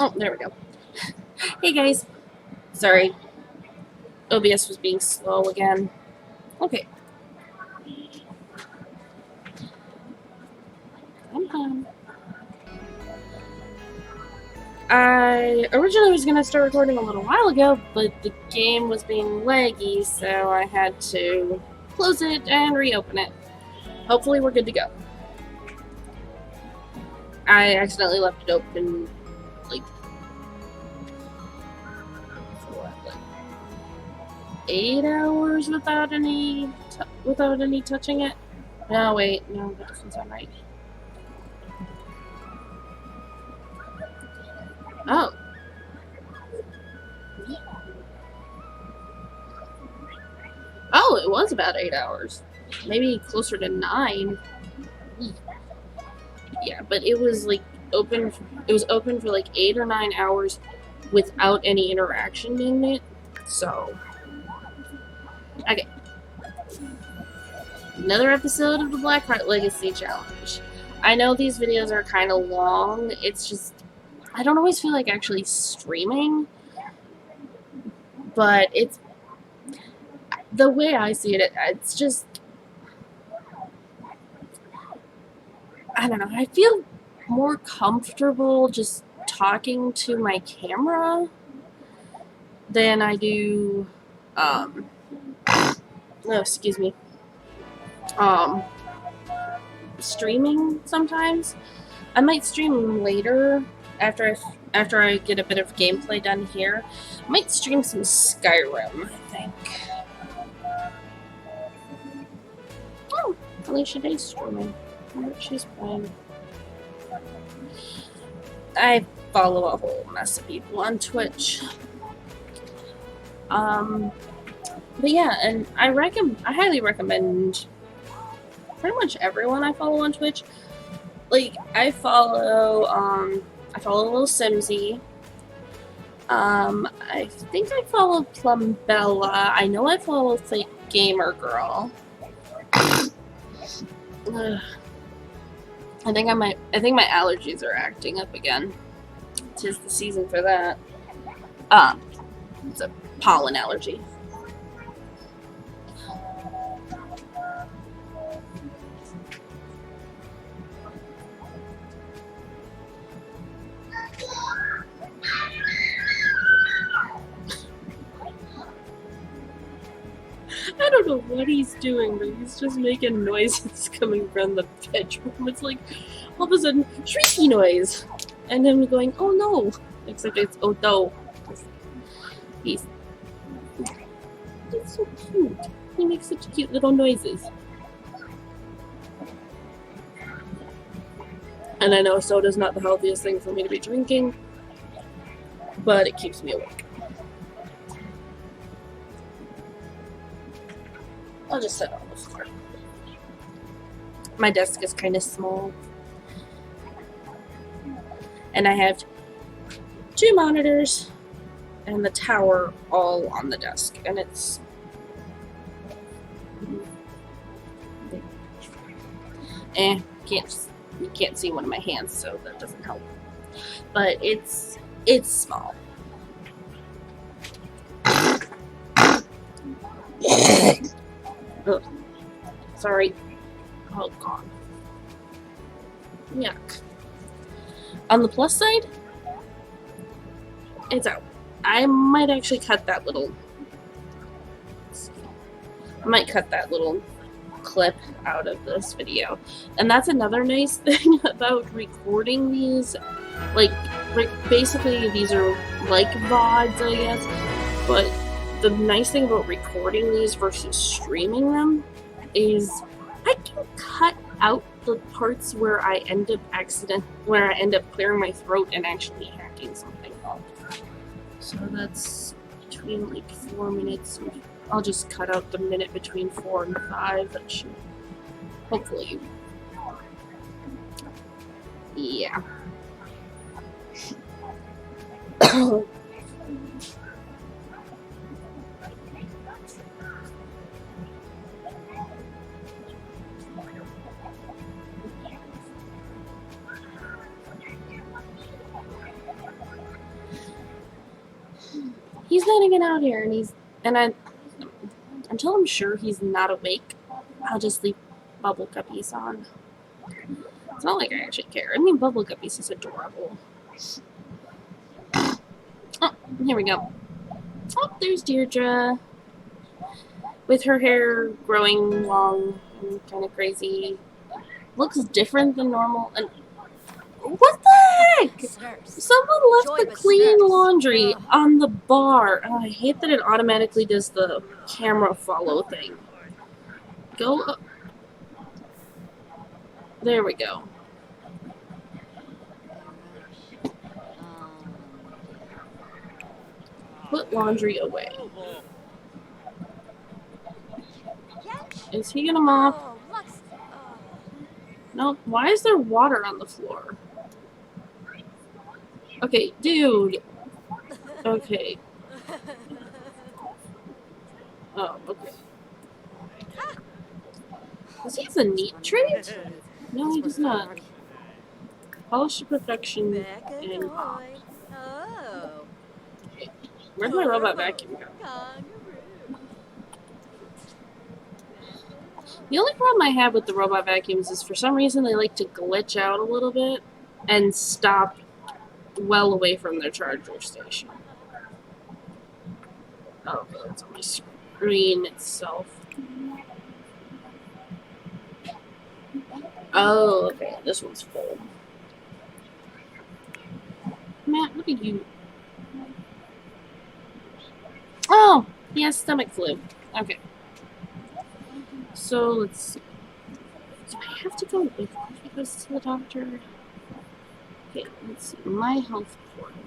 Oh, there we go. Hey guys. Sorry. OBS was being slow again. Okay. I originally was going to start recording a little while ago, but the game was being laggy, so I had to close it and reopen it. Hopefully we're good to go. I accidentally left it open, like 8 hours without any touching it. No, wait, no, that doesn't sound right. Oh. Oh, it was about 8 hours. Maybe closer to 9. Yeah, but it was like open. It was open for like 8 or 9 hours without any interaction in it. So, okay. Another episode of the Blackheart Legacy challenge. I know these videos are kind of long. It's just I don't always feel like actually streaming, but it's the way I see it. It's just I don't know. I feel more comfortable just talking to my camera than I do no, excuse me. Streaming sometimes. I might stream later after I get a bit of gameplay done here. I might stream some Skyrim, I think. Oh, Alicia Day's streaming. I wonder what she's playing. I follow a whole mess of people on Twitch. But yeah, and I highly recommend pretty much everyone I follow on Twitch. Like, I follow Little Simsy. I think I follow Plumbella. I know I follow Fake Gamer Girl. I think my allergies are acting up again. 'Tis the season for that. It's a pollen allergy. I don't know what he's doing, but he's just making noises coming from the bedroom. It's like all of a sudden shrieky noise, and then we're going, oh no! Except it's oh no. He's so cute. He makes such cute little noises. And I know soda's not the healthiest thing for me to be drinking, but it keeps me awake. I'll just sit on the floor. My desk is kind of small. And I have 2 monitors and the tower all on the desk. And it's... you can't see one of my hands, so that doesn't help. But it's small. Ugh. Sorry. Oh god. Yuck. On the plus side, it's out. I might actually cut that little... I might cut that little clip out of this video. And that's another nice thing about recording these. Like basically these are like VODs, I guess. But the nice thing about recording these versus streaming them is I can cut out the parts where I end up clearing my throat and actually hacking something up. So that's between like 4 minutes. I'll just cut out the minute between 4 and 5. That should hopefully, yeah. He's letting it out here, and until I'm sure he's not awake, I'll just leave bubble guppies on. It's not like I actually care. I mean, bubble guppies is adorable. Oh, here we go. Oh, there's Deirdre. With her hair growing long and kind of crazy. Looks different than normal. And what the heck? Someone left the clean laundry on the bar. Oh, I hate that it automatically does the camera follow thing. Go up. There we go. Put laundry away. Is he gonna mop? No. Why is there water on the floor? Okay, dude. Okay. Oh, okay. Does he have a neat trait? No, he does not. Polish to perfection and mop. Okay. Where'd my robot vacuum go? The only problem I have with the robot vacuums is for some reason they like to glitch out a little bit and stop well away from their charger station. Oh, okay, that's on my screen itself. Oh, okay, this one's full. Matt, look at you. Oh, he has stomach flu. Okay. So, let's see. Do I have to go with him if he goes to the doctor? Okay, let's see. My health portal.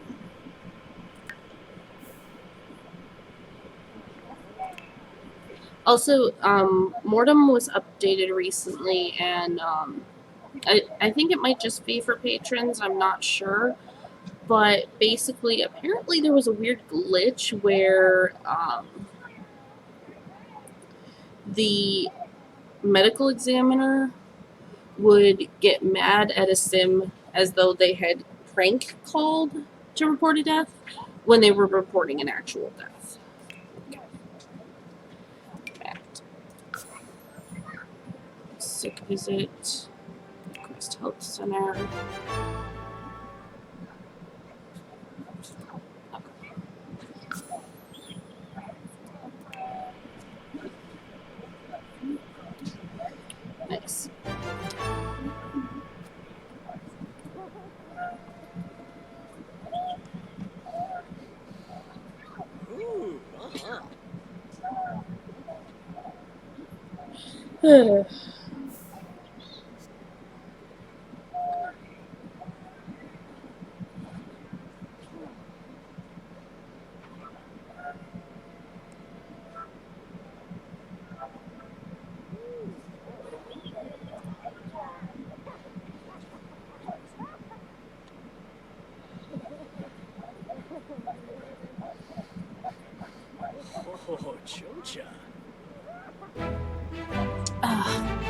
Also, Mortem was updated recently, and I think it might just be for patrons, I'm not sure. But basically, apparently there was a weird glitch where the medical examiner would get mad at a sim as though they had prank called to report a death when they were reporting an actual death. Sick visit. Quest Health Center. Nice.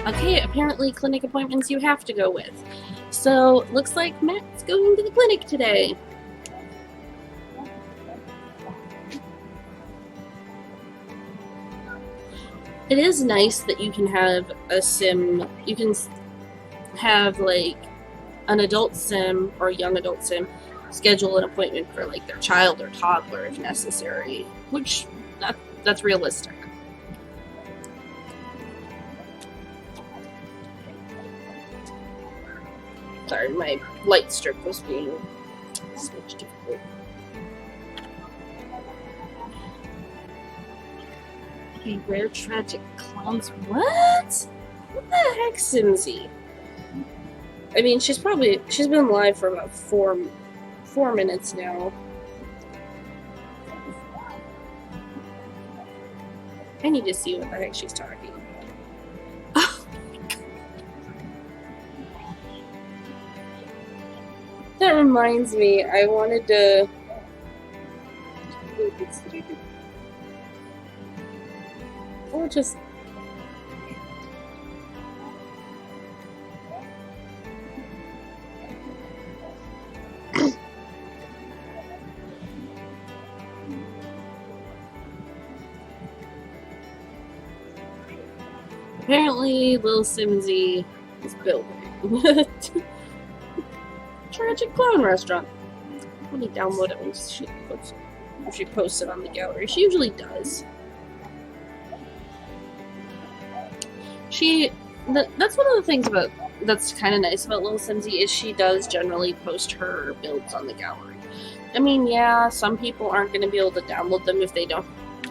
Okay, apparently clinic appointments you have to go with. So, looks like Matt's going to the clinic today. It is nice that you can have a sim, you can have like an adult sim or a young adult sim schedule an appointment for like their child or toddler if necessary, which that's realistic. Sorry, my light strip was being switched to full. Okay, rare tragic clowns. What? What the heck, Simsy? I mean, she's been live for about four minutes now. I need to see what the heck she's talking. Oh my God. That reminds me, I wanted to. Or just. Apparently, Lil Simsy is building. Tragic Clown Restaurant. Let me download it when she posts it on the gallery. She usually does. That's one of the things that's kind of nice about Lil Simsy is she does generally post her builds on the gallery. I mean, yeah, some people aren't going to be able to download them if they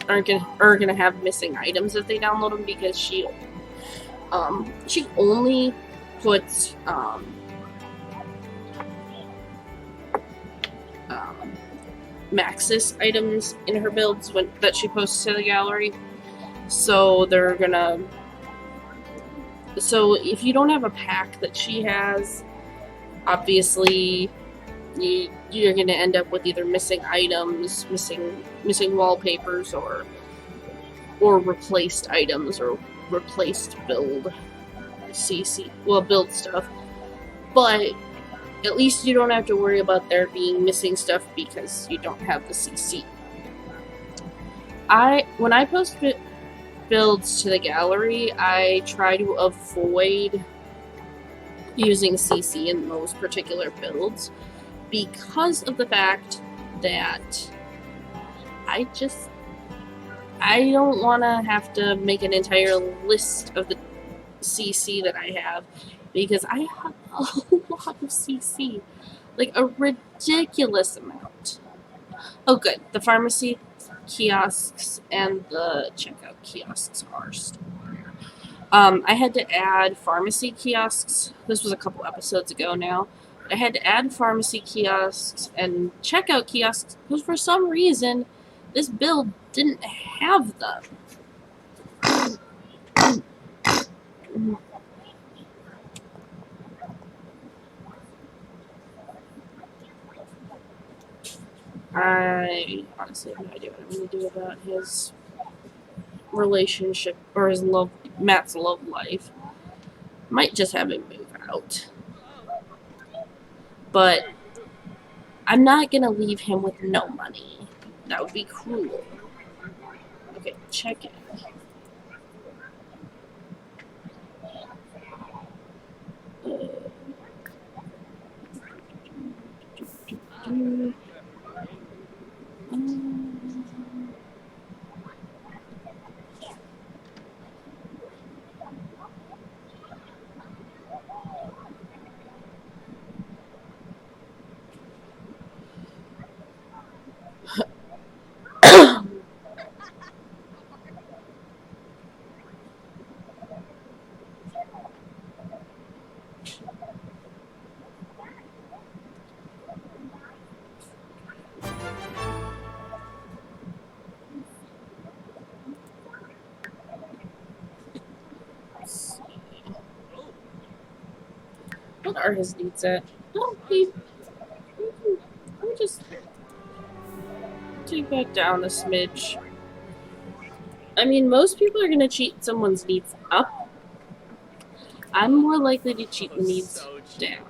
are going to have missing items if they download them, because she only puts Maxis items in her builds that she posts to the gallery. So they're gonna. So if you don't have a pack that she has, obviously you're gonna end up with either missing items, missing wallpapers, or replaced items, or replaced build build stuff. But at least you don't have to worry about there being missing stuff because you don't have the CC. When I post builds to the gallery, I try to avoid using CC in those particular builds because of the fact that I don't want to have to make an entire list of the CC that I have, because I have a lot of CC, like a ridiculous amount. Oh good, the pharmacy kiosks and the checkout kiosks are still there. I had to add pharmacy kiosks. This was a couple episodes ago now. I had to add pharmacy kiosks and checkout kiosks because for some reason this build didn't have them. I honestly have no idea what I'm going to do about his relationship or Matt's love life. Might just have him move out. But I'm not going to leave him with no money. That would be cruel. Okay, check it. What are his needs at? Oh, let me just take that down a smidge. I mean, most people are going to cheat someone's needs up. I'm more likely to cheat the needs down.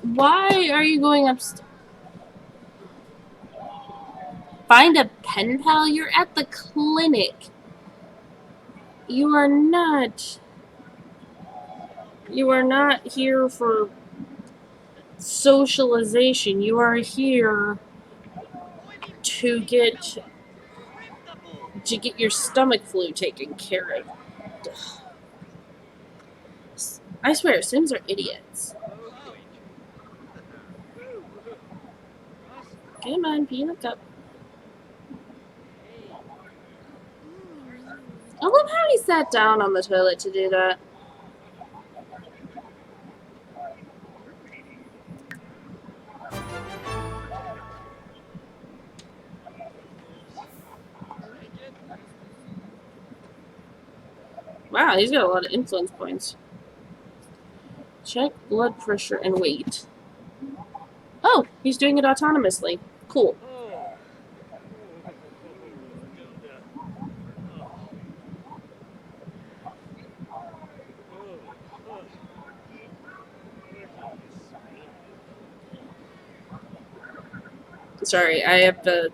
Why are you going upstairs? Find a pen pal? You're at the clinic. You are not here for socialization. You are here to get your stomach flu taken care of. I swear, Sims are idiots. Come on, pee in the cup. I love how he sat down on the toilet to do that. Wow, he's got a lot of influence points. Check blood pressure and weight. Oh, he's doing it autonomously. Cool. Sorry, I have to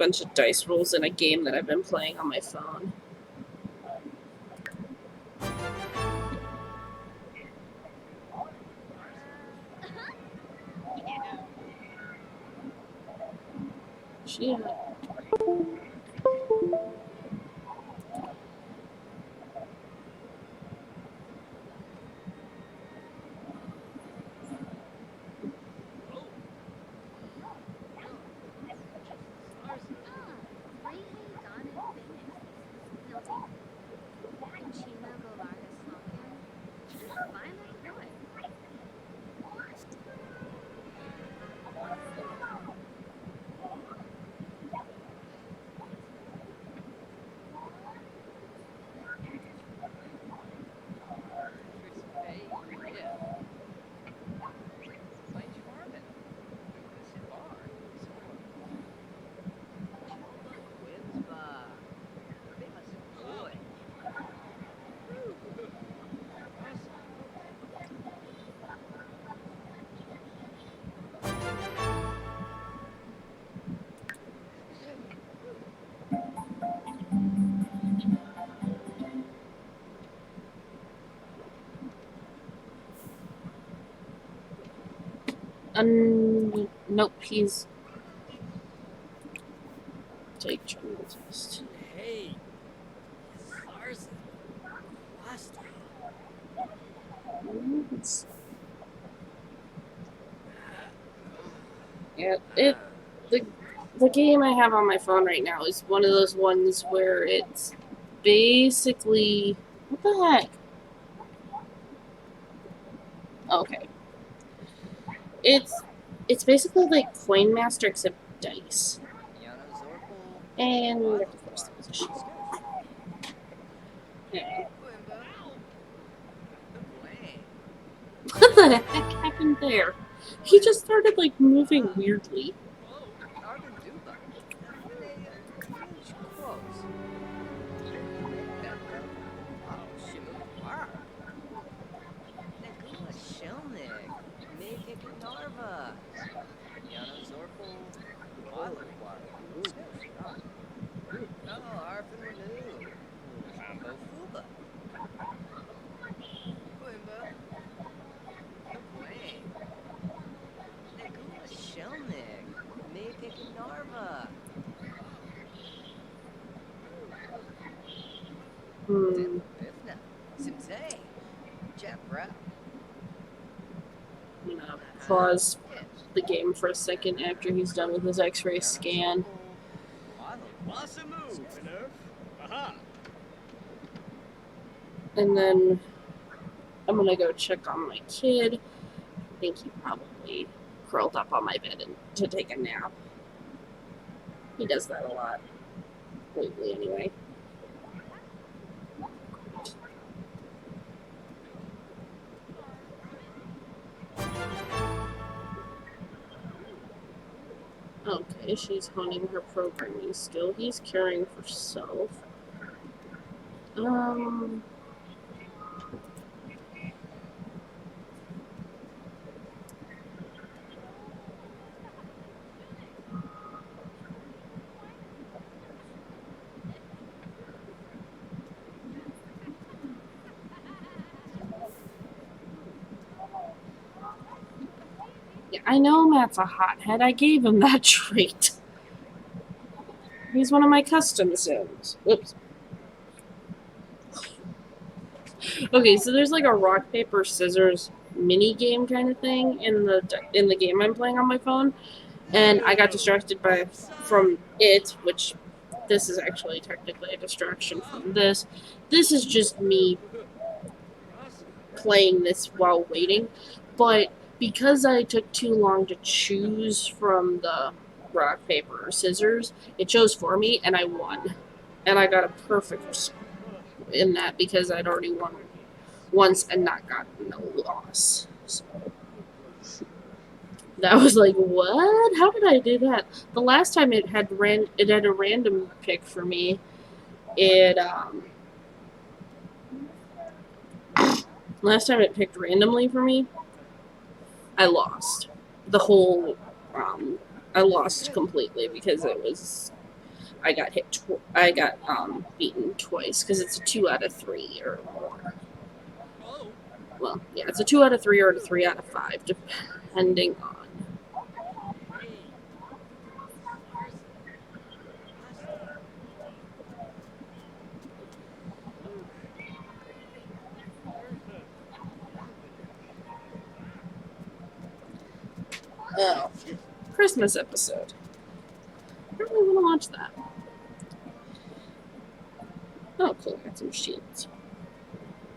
bunch of dice rolls in a game that I've been playing on my phone. She nope, he's take jungle test. Hey, Sarsa, Basta. Yeah, the game I have on my phone right now is one of those ones where it's basically what the heck? Okay. It's basically like Coin Master except dice. And we have to force the position. Yeah. What the heck happened there? He just started like moving weirdly. I'm gonna pause the game for a second after he's done with his X-ray scan. And then I'm gonna go check on my kid. I think he probably curled up on my bed to take a nap. He does that a lot lately anyway. Okay, she's honing her programming skill. He's caring for self. Yeah, I know Matt's a hothead. I gave him that trait. He's one of my custom sims. Whoops. Okay, so there's like a rock paper scissors mini game kind of thing in the game I'm playing on my phone, and I got distracted from it, which this is actually technically a distraction from this. This is just me playing this while waiting, but because I took too long to choose from the rock paper or scissors, it chose for me and I won, and I got a perfect in that because I'd already won once and not gotten a loss. So that was like, what? How did I do that? The last time it had a random pick for me. Last time it picked randomly for me, I lost the whole. I lost completely because it was I got I got beaten twice because it's a 2 out of 3 or more. Oh, Well, yeah, it's a 2 out of 3 or a 3 out of 5, depending on. hey, Tarzan, Boston. Oh, Christmas episode. I don't really want to watch that. Oh, cool. Got some shields.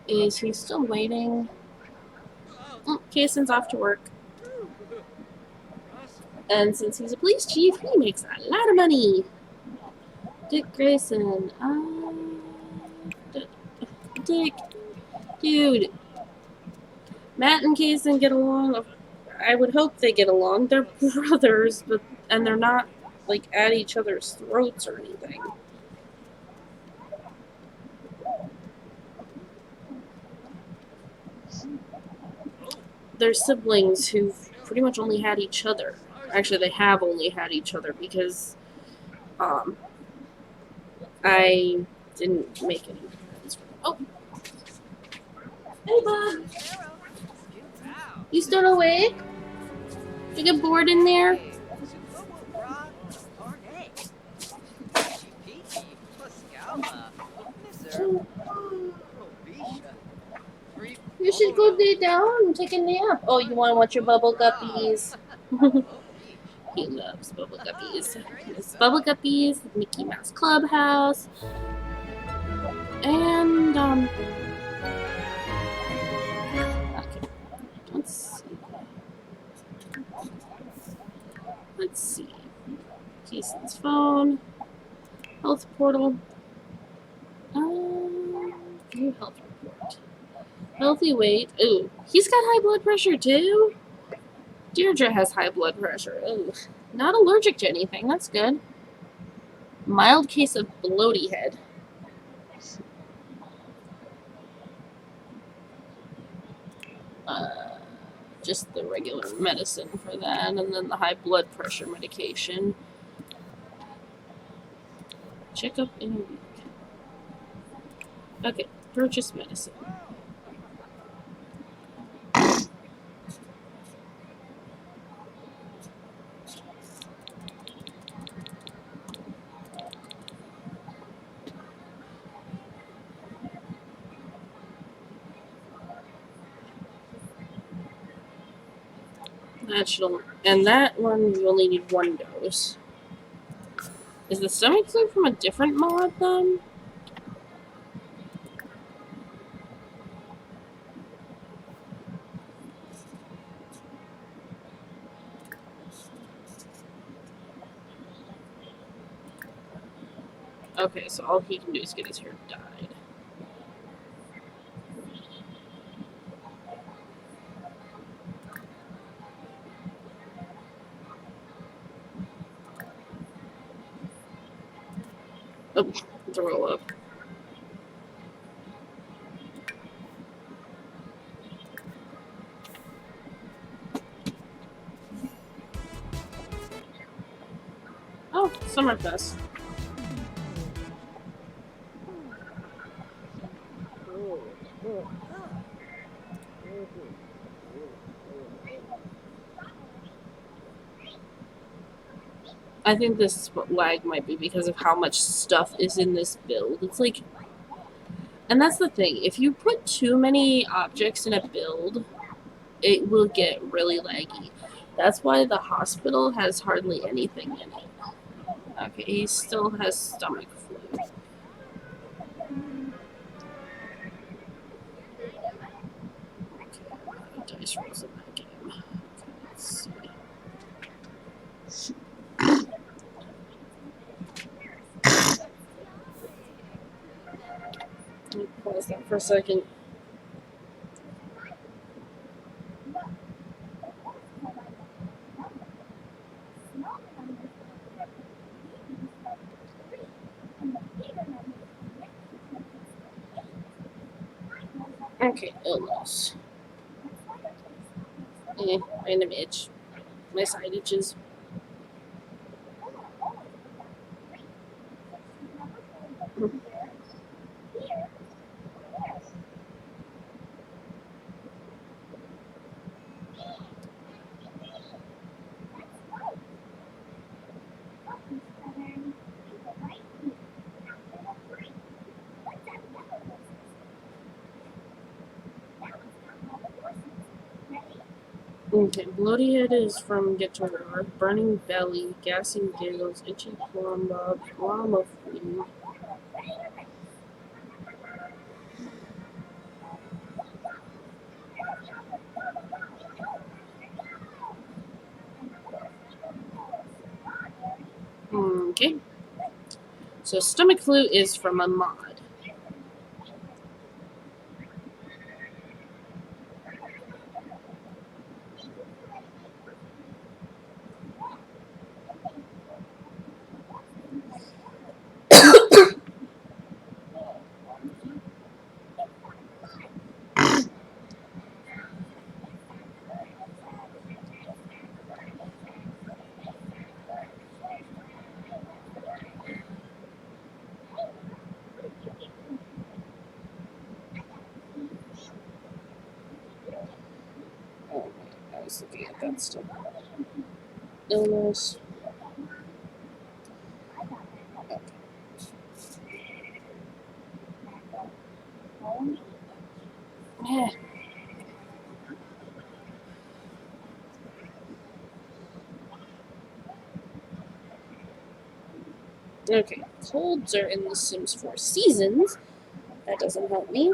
Is he still waiting? Oh, Kaysen's off to work. Awesome. And since he's a police chief, he makes a lot of money. Dick Grayson. Dick. Dude. Matt and Kaysen get along. I would hope they get along. They're brothers, and they're not, like, at each other's throats or anything. They're siblings who've pretty much only had each other. Actually, they have only had each other because I didn't make any friends. Oh. Hey, Bob. You still awake? You get bored in there? You should go lay down and take a nap. Oh, you want to watch your bubble guppies? He loves bubble guppies. It's bubble guppies, Mickey Mouse Clubhouse, and okay. Let's see. Jason's phone, health portal. View health report. Healthy weight. Ooh, he's got high blood pressure too. Deirdre has high blood pressure. Ooh, not allergic to anything. That's good. Mild case of bloaty head. Just the regular medicine for that, and then the high blood pressure medication. Checkup in a week. Okay, purchase medicine. And that one you only need 1 dose. Is the stomach flu from a different mod then? Okay, so all he can do is get his hair dyed. Oh, throw up. Oh, Summerfest. I think this lag might be because of how much stuff is in this build. It's like, and that's the thing. If you put too many objects in a build, it will get really laggy. That's why the hospital has hardly anything in it. Okay, he still has stomach flu. Okay, dice rolls in that game. Okay, let's see. Let me pause that for a second. Okay, illness. Random itch. My side itches. Okay, bloody head is from Guitar, burning belly, gassing giggles, itchy plum bob, llama flu. Okay. So stomach flu is from a mod. Oh, I was looking at that stuff. Illness. Yeah. Okay, colds are in The Sims 4 seasons. That doesn't help me.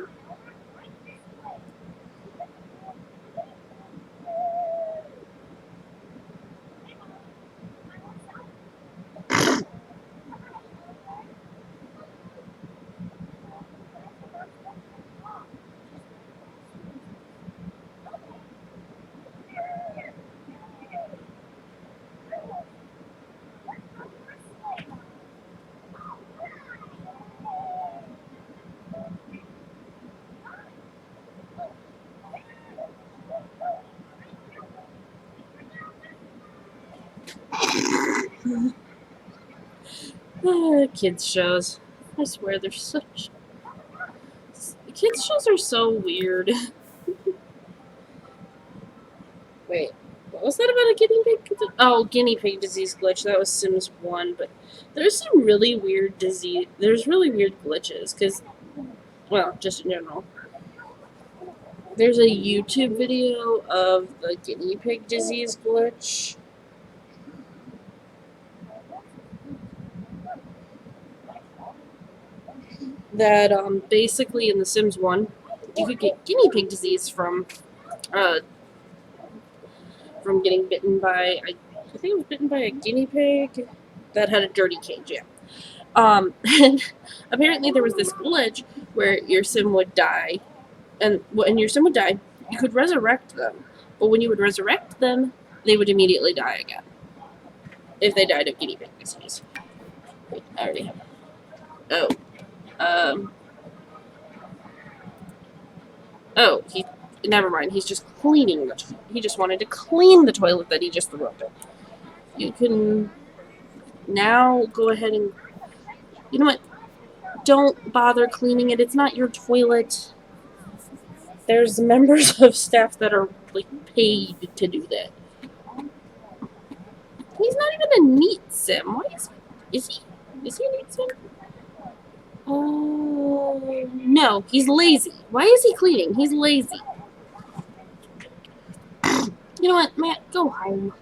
Kids shows. I swear they're such. Kids shows are so weird. Wait, what was that about a guinea pig? Oh, guinea pig disease glitch. That was Sims 1, but there's some really weird disease. There's really weird glitches, because, well, just in general. There's a YouTube video of the guinea pig disease glitch. That, basically in The Sims 1, you could get guinea pig disease from getting bitten by, I think it was bitten by a guinea pig that had a dirty cage, yeah. And apparently there was this glitch where your sim would die, and when your sim would die, you could resurrect them. But when you would resurrect them, they would immediately die again. If they died of guinea pig disease. Wait, I already have it. Oh, never mind. He's just cleaning he just wanted to clean the toilet that he just threw up. You can now go ahead and, you know what? Don't bother cleaning it. It's not your toilet. There's members of staff that are like paid to do that. He's not even a neat sim. Why is he? Is he a neat sim? Oh no, he's lazy. Why is he cleaning? He's lazy. You know what, Matt? Go home.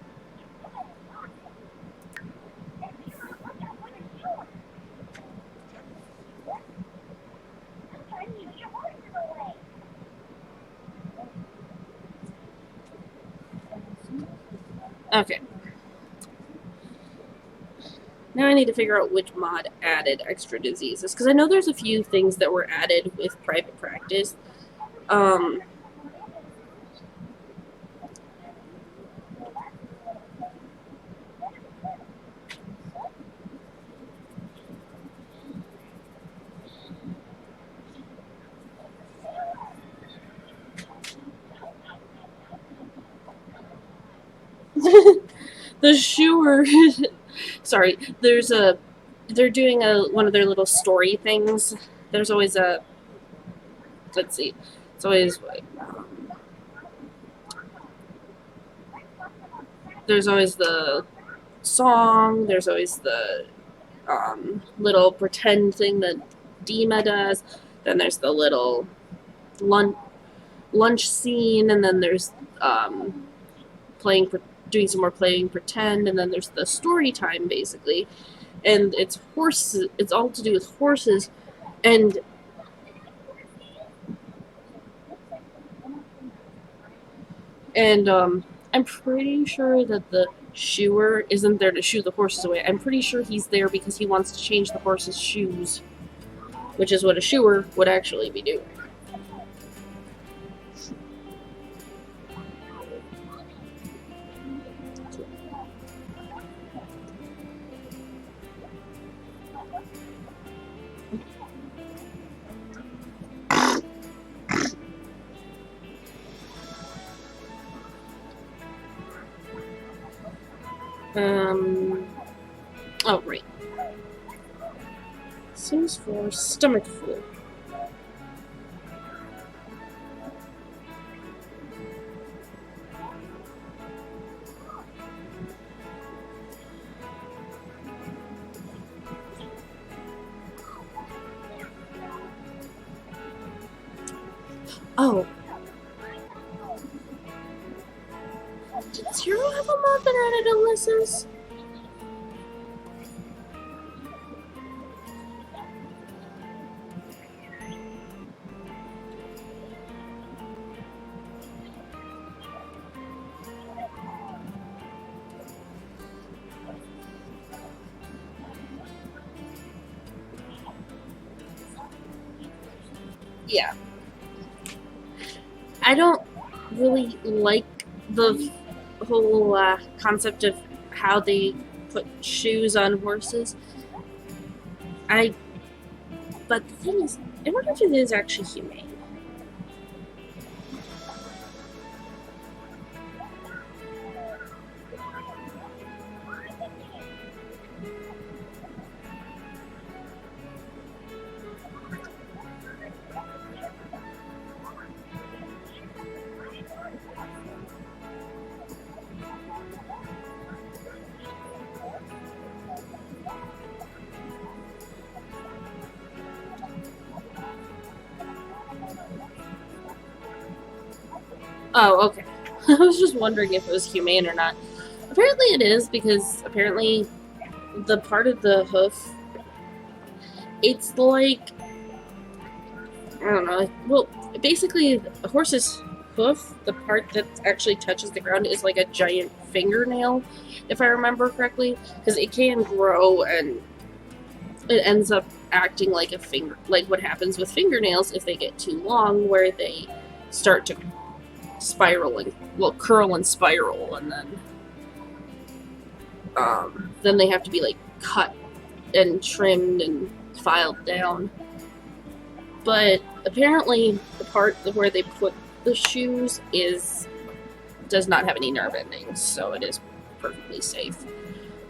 Okay. Now I need to figure out which mod added extra diseases, because I know there's a few things that were added with private practice. The shoer. Sorry, there's a they're doing one of their little story things. There's always a, let's see, it's always there's always the song. There's always the little pretend thing that Dima does. Then there's the little lunch scene, and then there's playing doing some more playing pretend, and then there's the story time basically, and it's horses. It's all to do with horses, and I'm pretty sure that the shoer isn't there to shoo the horses away. I'm pretty sure he's there because he wants to change the horse's shoes, which is what a shoer would actually be doing. Oh, right. Seems for stomach flu. Oh. Did Zero have a mouth that had adolescence? Yeah. I don't really like the whole concept of how they put shoes on horses. But the thing is, I wonder if it is actually humane. Oh, okay. I was just wondering if it was humane or not. Apparently it is, because apparently the part of the hoof, it's like, I don't know, well, basically a horse's hoof, the part that actually touches the ground, is like a giant fingernail, if I remember correctly, because it can grow and it ends up acting like a finger, like what happens with fingernails if they get too long, where they start to curl and spiral, and then they have to be like cut and trimmed and filed down. But apparently the part where they put the shoes does not have any nerve endings, so it is perfectly safe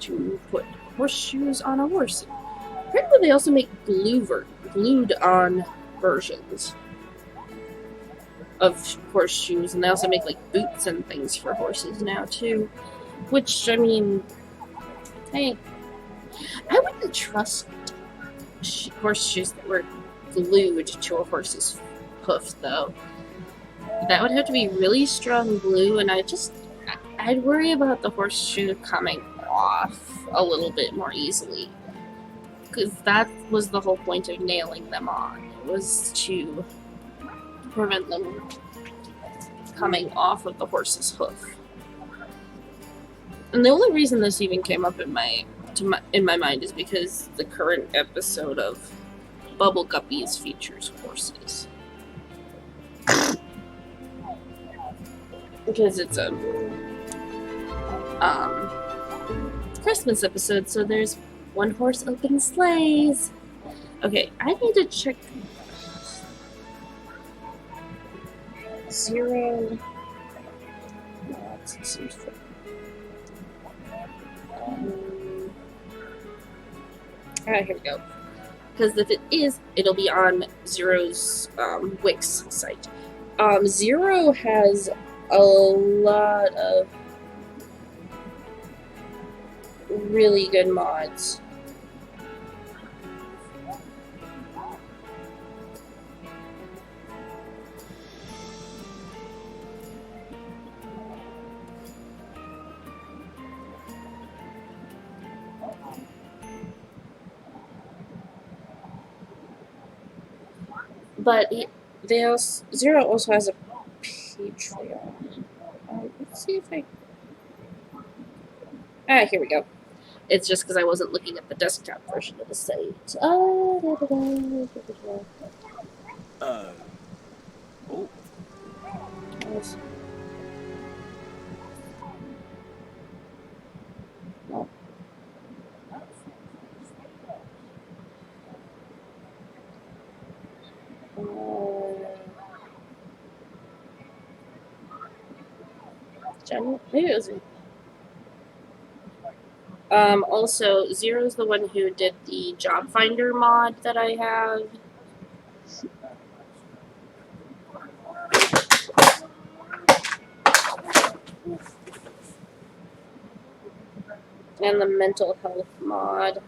to put horseshoes on a horse. Apparently they also make glued on versions of horseshoes, and they also make like boots and things for horses now too. Which, I mean, hey, I wouldn't trust horseshoes that were glued to a horse's hoof, though. That would have to be really strong glue, and I'd worry about the horseshoe coming off a little bit more easily. Because that was the whole point of nailing them on. It was to prevent them coming off of the horse's hoof. And the only reason this even came up in my mind is because the current episode of Bubble Guppies features horses. Because it's a Christmas episode, so there's one horse open sleighs. Okay, I need to check. Zero. No, that's Here we go. Because if it is, it'll be on Zero's Wix site. Zero has a lot of really good mods. But Zero also has a Patreon. Let's see if I. Here we go. It's just because I wasn't looking at the desktop version of the site. Oh. Yes. No. Maybe it was. Also, Zero's the one who did the Job Finder mod that I have. And the mental health mod.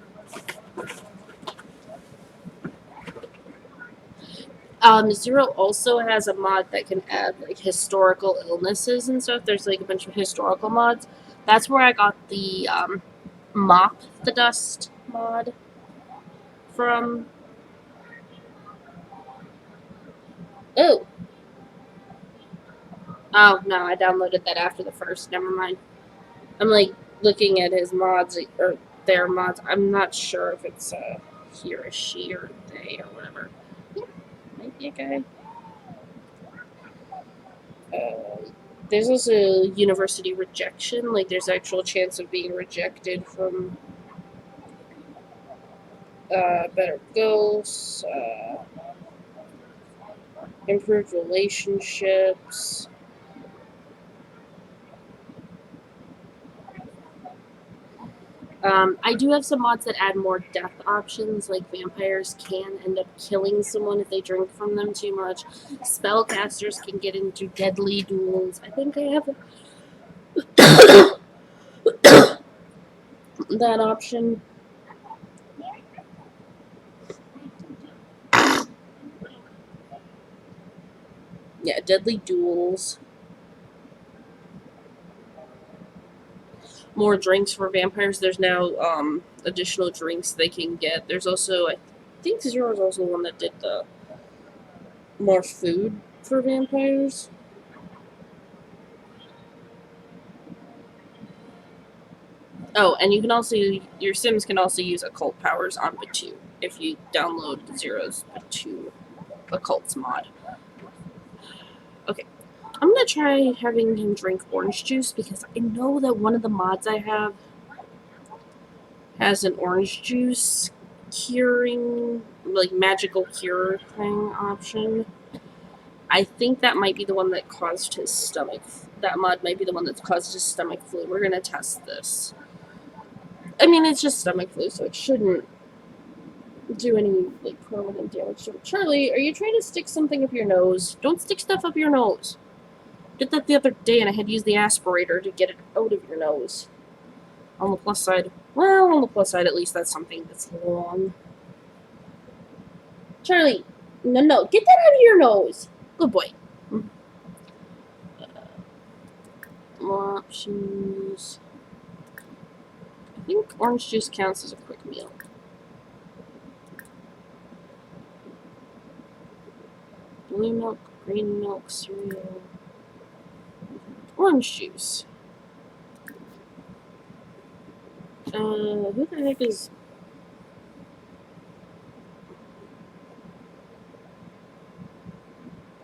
Zero also has a mod that can add like historical illnesses and stuff. There's like a bunch of historical mods. That's where I got the Mop the Dust mod from. Oh. Oh, no, I downloaded that after the first. Never mind. I'm like looking at his mods or their mods. I'm not sure if it's he or she or they or whatever. Might be a guy. There's also university rejection. Like, there's actual chance of being rejected from better goals, improved relationships. I do have some mods that add more death options, like vampires can end up killing someone if they drink from them too much. Spellcasters can get into deadly duels. I think I have that option. Yeah, deadly duels. More drinks for vampires. There's now additional drinks they can get. There's also, I think Zero is also the one that did the more food for vampires. Oh, and you can also, your Sims can also use occult powers on Batu if you download Zero's Batu occults mod. Okay, I'm gonna try having him drink orange juice because I know that one of the mods I have has an orange juice curing, like magical cure thing option. I think that might be the one that caused his stomach. That mod might be the one that caused his stomach flu. We're gonna test this. I mean, it's just stomach flu, so it shouldn't do any like permanent damage to it. Charlie, are you trying to stick something up your nose? Don't stick stuff up your nose. Did that the other day, and I had to use the aspirator to get it out of your nose. On the plus side, well, on the plus side, at least that's something that's long. Charlie, no, get that out of your nose. Good boy. More options. I think orange juice counts as a quick meal. Blue milk, green milk, cereal, orange juice. Who the heck is...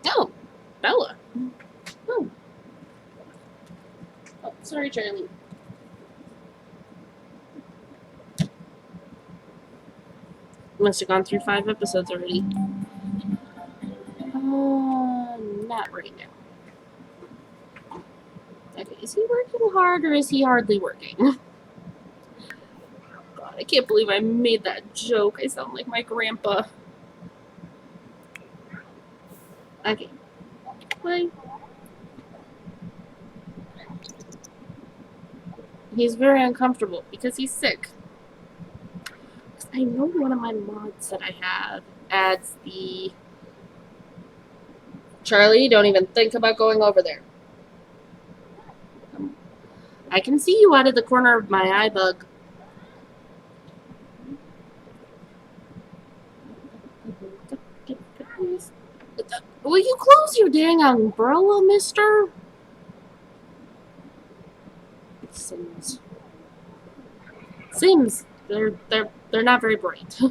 Oh, Bella. Oh, sorry, Charlie. Must have gone through 5 episodes already. Not right now. Okay, is he working hard or is he hardly working? God. I can't believe I made that joke. I sound like my grandpa. Okay. Play. He's very uncomfortable because he's sick. I know one of my mods that I have adds the... Charlie, don't even think about going over there. I can see you out of the corner of my eye, bug. Will you close your dang umbrella, mister? Sims. Sims. They're not very bright.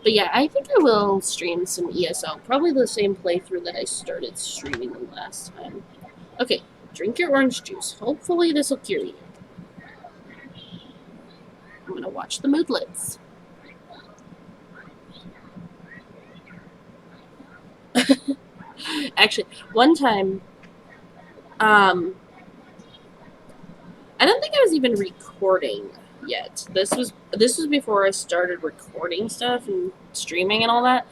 But yeah, I think I will stream some ESO. Probably the same playthrough that I started streaming the last time. Okay, drink your orange juice. Hopefully this will cure you. I'm gonna watch the moodlets. Actually, one time, I don't think I was even recording yet. This was before I started recording stuff and streaming and all that.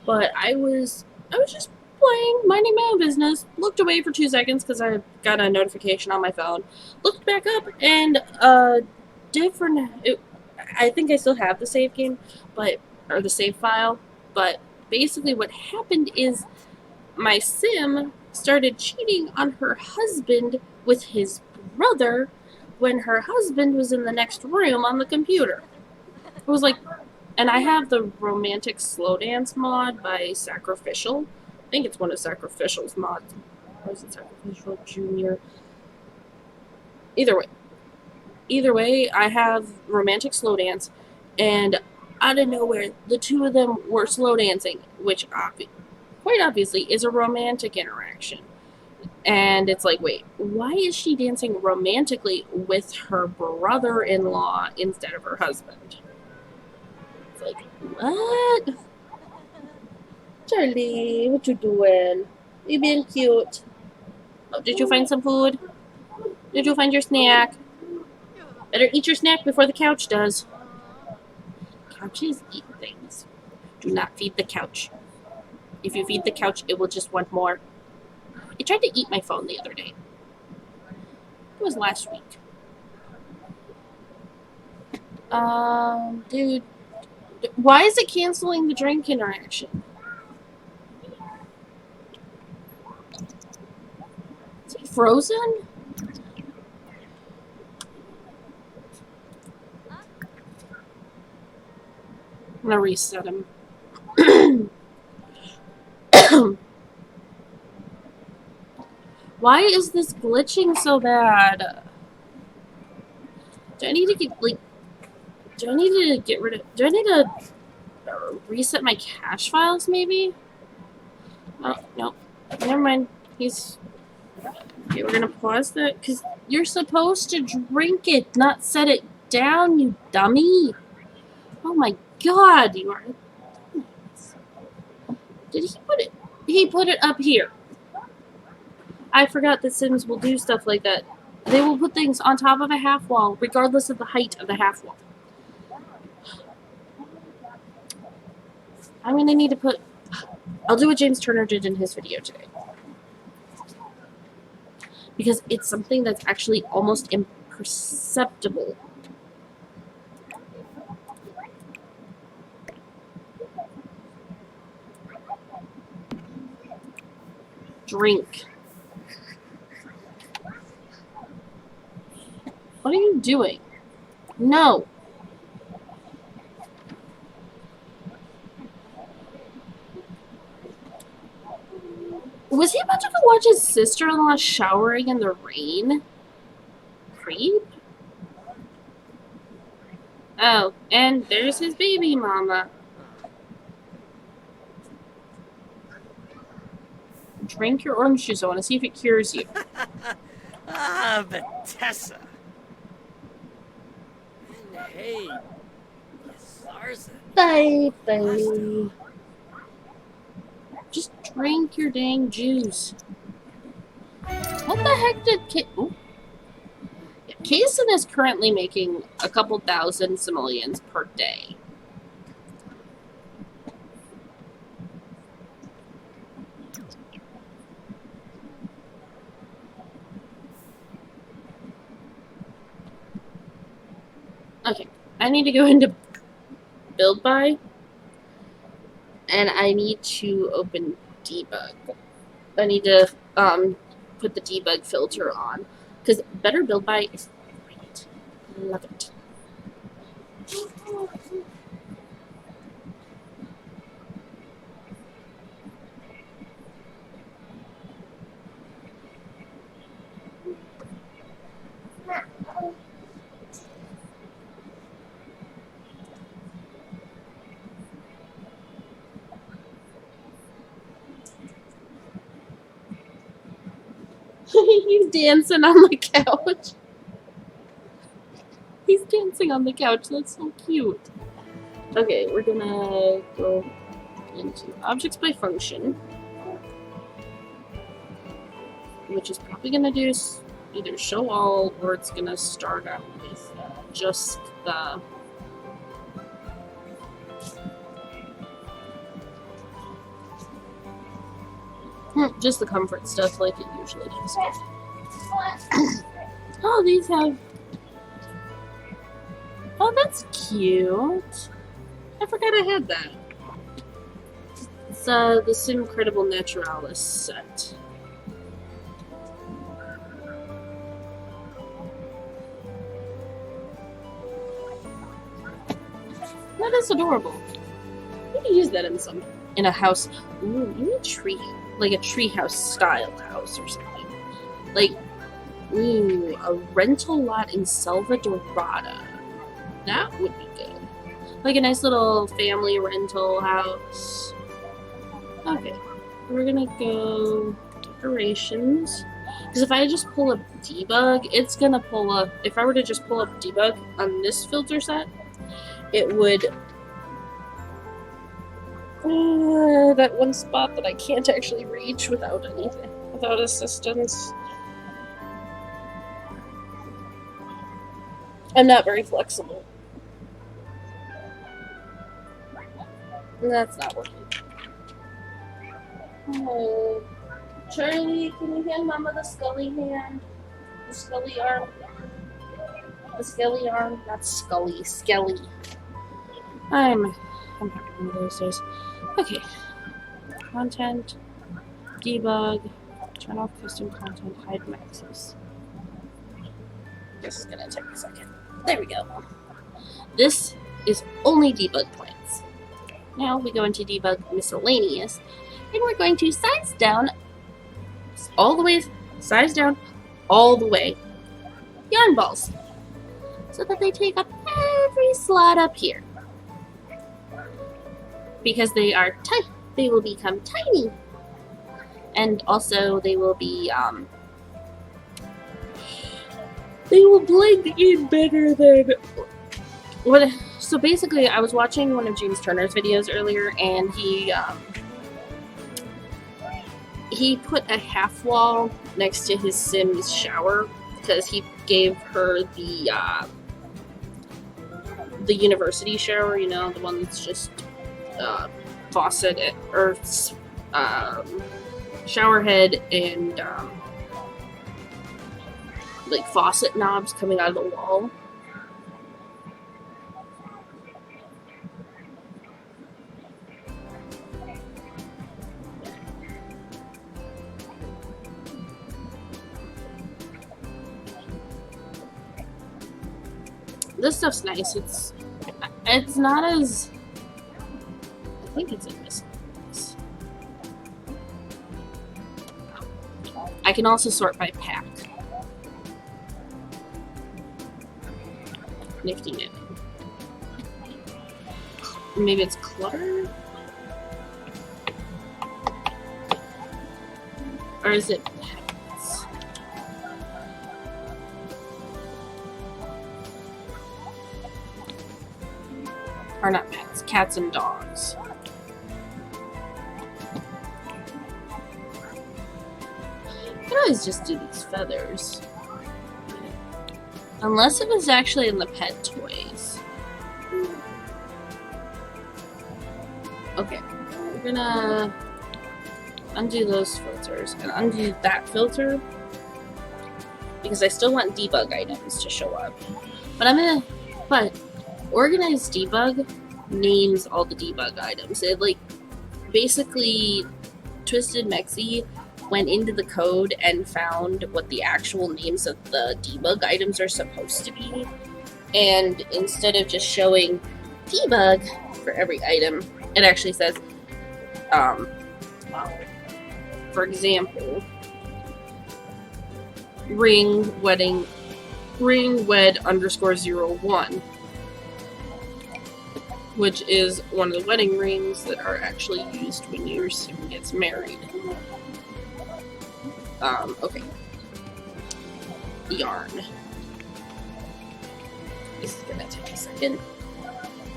But I was just playing, minding my own business. Looked away for 2 seconds because I got a notification on my phone. Looked back up and I think I still have the save game, or the save file. But basically, what happened is my sim started cheating on her husband with his brother when her husband was in the next room on the computer. It was like, and I have the romantic slow dance mod by Sacrificial. I think it's one of Sacrificial's mods. Or is it Sacrificial Junior? Either way, I have romantic slow dance, and out of nowhere, the two of them were slow dancing, which quite obviously is a romantic interaction. And it's like, wait, why is she dancing romantically with her brother-in-law instead of her husband? It's like, what? Charlie, what you doing? You being cute. Oh, did you find some food? Did you find your snack? Better eat your snack before the couch does. Couches eat things. Do not feed the couch. If you feed the couch, it will just want more. It tried to eat my phone the other day. It was last week. Dude. Why is it canceling the drink interaction? Is he frozen? I'm gonna reset him. Why is this glitching so bad? Do I need to get rid of... Do I need to reset my cache files, maybe? Oh, no. Never mind. Okay, we're gonna pause that, because you're supposed to drink it, not set it down, you dummy. Oh my god, you are... Did he put it... He put it up here. I forgot that Sims will do stuff like that. They will put things on top of a half wall, regardless of the height of the half wall. I'm gonna need to put... I'll do what James Turner did in his video today. Because it's something that's actually almost imperceptible. Drink. What are you doing? No. Was he about to go watch his sister-in-law showering in the rain? Creep? Oh, and there's his baby mama. Drink your orange juice. I want to see if it cures you. Ah, but Tessa. And hey, Sarson. Bye. Just drink your dang juice. What the heck did Kit... Ooh. Yeah. Kaysen is currently making a couple thousand simoleons per day. Okay, I need to go into build by, and I need to open debug. I need to put the debug filter on, because better build by is great. Love it. He's dancing on the couch. He's dancing on the couch. That's so cute. Okay, we're gonna go into objects by function, which is probably gonna do either show all or it's gonna start out with just the comfort stuff like it usually does. Oh, these have. Oh, that's cute. I forgot I had that. It's the Sim Credible Naturalis set. That is adorable. You can use that in a house. Ooh, you need tree, like a treehouse style house or something. Like, ooh, a rental lot in Selva Dorada. That would be good. Like a nice little family rental house. Okay, we're gonna go decorations. Because if I just pull up debug, it's gonna pull up. If I were to just pull up debug on this filter set, it would. That one spot that I can't actually reach without anything, without assistance. I'm not very flexible. That's not working. Oh, Charlie, can you hand Mama the Scully hand? The Scully arm? The Skelly arm? Not Scully, Skelly. I'm having one of those days. Okay. Content, debug, turn off custom content, hide maxes. This is gonna take a second. There we go. This is only debug plans. Now we go into debug miscellaneous, and we're going to size down all the way, yarn balls, so that they take up every slot up here. Because they are tight, they will become tiny, and also they will be they will blend in better than what. So basically, I was watching one of James Turner's videos earlier, and he put a half wall next to his Sim's shower because he gave her the university shower, you know, the one that's just faucet or shower head and like faucet knobs coming out of the wall. This stuff's nice. It's not as, I think it's in this. I can also sort by pack. Nifty knit. Maybe it's clutter? Or is it pets? Or not pets, cats and dogs. I can always just do these feathers. Unless it was actually in the pet toys. Okay, we're gonna undo those filters and undo that filter because I still want debug items to show up. But organized debug names all the debug items. It like basically Twisted Mexi went into the code and found what the actual names of the debug items are supposed to be. And instead of just showing debug for every item, it actually says, for example, ring wed _01, which is one of the wedding rings that are actually used when your student gets married. Okay. Yarn. This is gonna take a second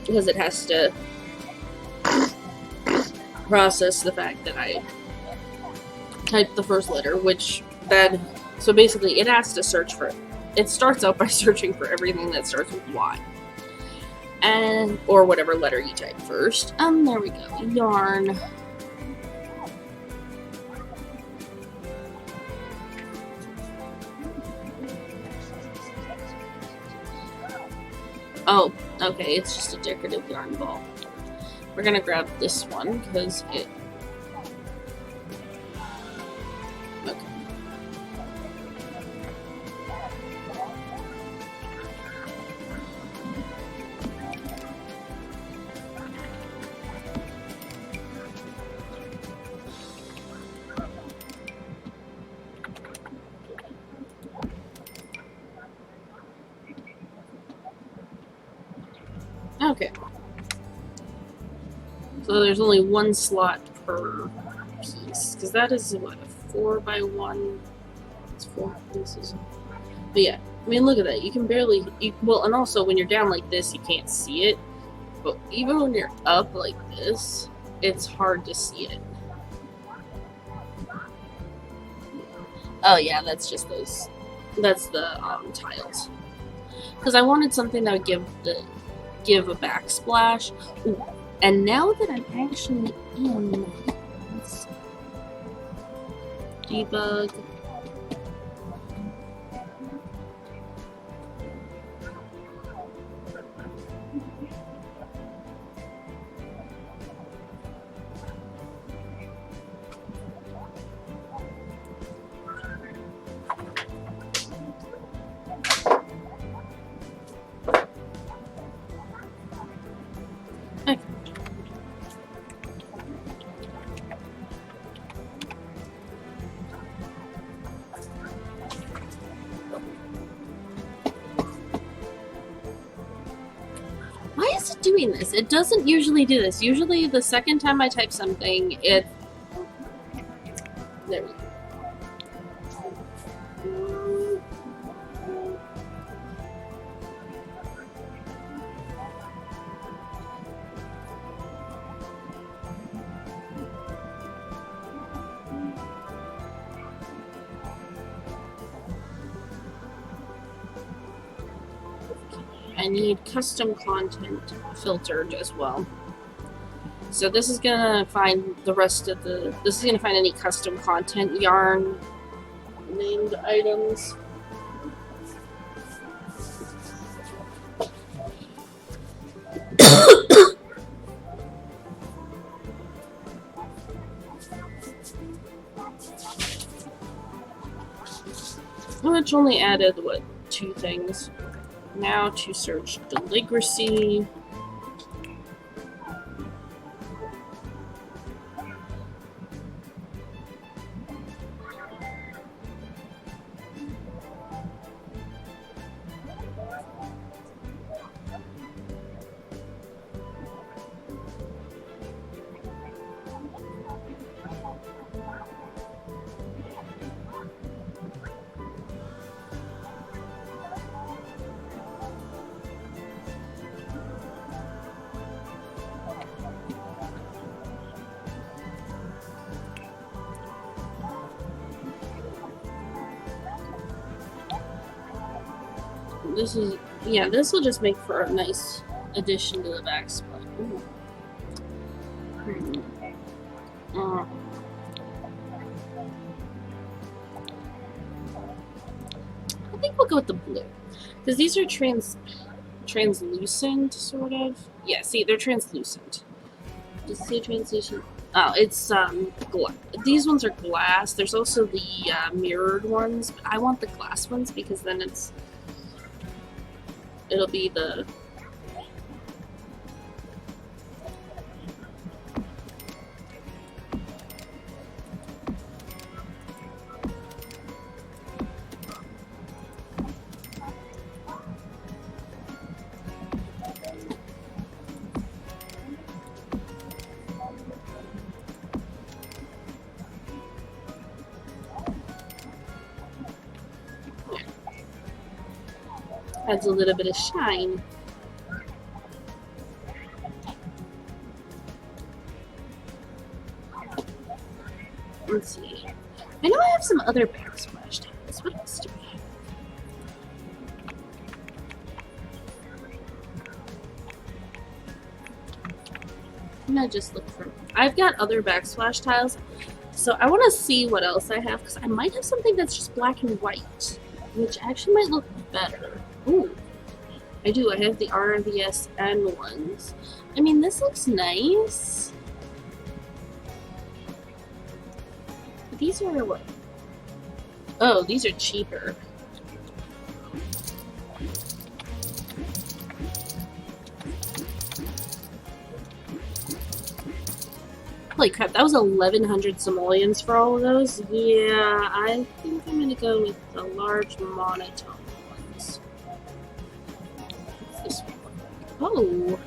because it has to process the fact that I typed the first letter, so basically it has to search for it. It starts out by searching for everything that starts with Y. Or whatever letter you type first. There we go. Yarn. Oh, okay, it's just a decorative yarn ball. We're gonna grab this one because it... Okay. Okay. So there's only one slot per piece, because that is, what, a 4x1? It's 4 pieces. But yeah, I mean, look at that. You can barely... well, and also, when you're down like this, you can't see it. But even when you're up like this, it's hard to see it. Oh yeah, that's just those... that's the tiles. Because I wanted something that would give a backsplash. Ooh. And now that I'm actually in debug, okay. Why is it doing this? It doesn't usually do this. Usually the second time I type something, it... There we go. I need custom content filtered as well. So this is gonna find the rest of the... this is gonna find any custom content yarn named items. Which only added, what, 2 things. Now to search Legacy. This is, yeah, this will just make for a nice addition to the backsplash. Ooh. I think we'll go with the blue. Because these are translucent, sort of. Yeah, see, they're translucent. Does it say translucent? Oh, it's, these ones are glass. There's also the, mirrored ones. But I want the glass ones because then it'll be the... adds a little bit of shine. Let's see. I know I have some other backsplash tiles. What else do we have? I'm gonna just look for... I've got other backsplash tiles, so I want to see what else I have, because I might have something that's just black and white, which actually might look better. Ooh. I do. I have the RVSN ones. I mean, this looks nice. These are what? Oh, these are cheaper. Holy crap, that was 1,100 simoleons for all of those? Yeah, I think I'm gonna go with the large monotone ones. What's this one? Oh!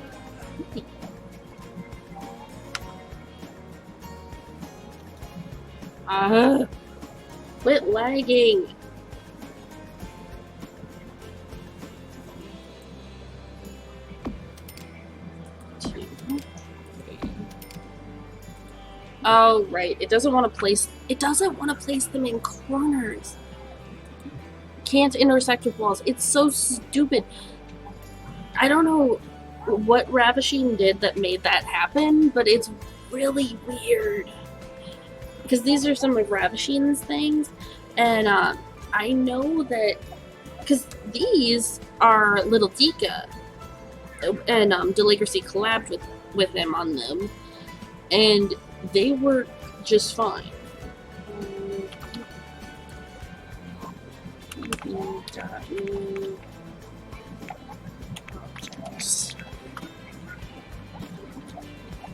Quit lagging! Oh, right. It doesn't want to place them in corners. Can't intersect with walls. It's so stupid. I don't know what Ravishing did that made that happen, but it's really weird. Because these are some of Ravishing's things, and I know that because these are Little Dika, and Deligracy collabed with him on them, and they work just fine.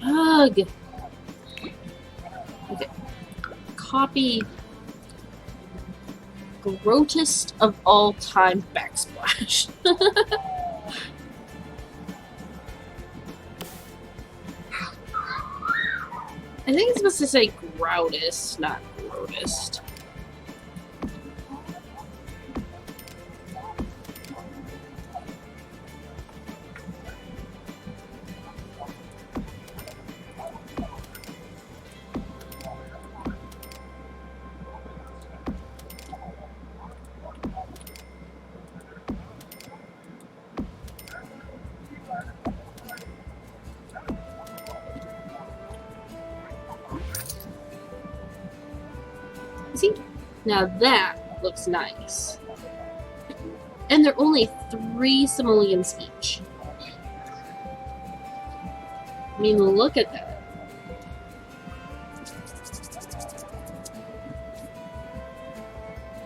Ugh. Okay. Copy grossest of all time backsplash. I think it's supposed to say groutest, not grossest. See? Now that looks nice. And they're only 3 simoleons each. I mean, look at that.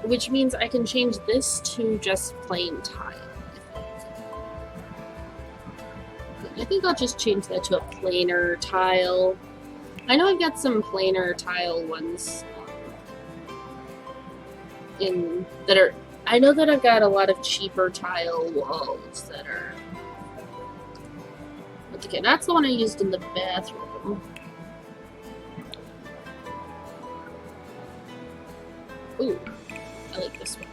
Which means I can change this to just plain tile. I think I'll just change that to a plainer tile. I know I've got some plainer tile ones I know that I've got a lot of cheaper tile walls that are... Okay, that's the one I used in the bathroom. Ooh, I like this one.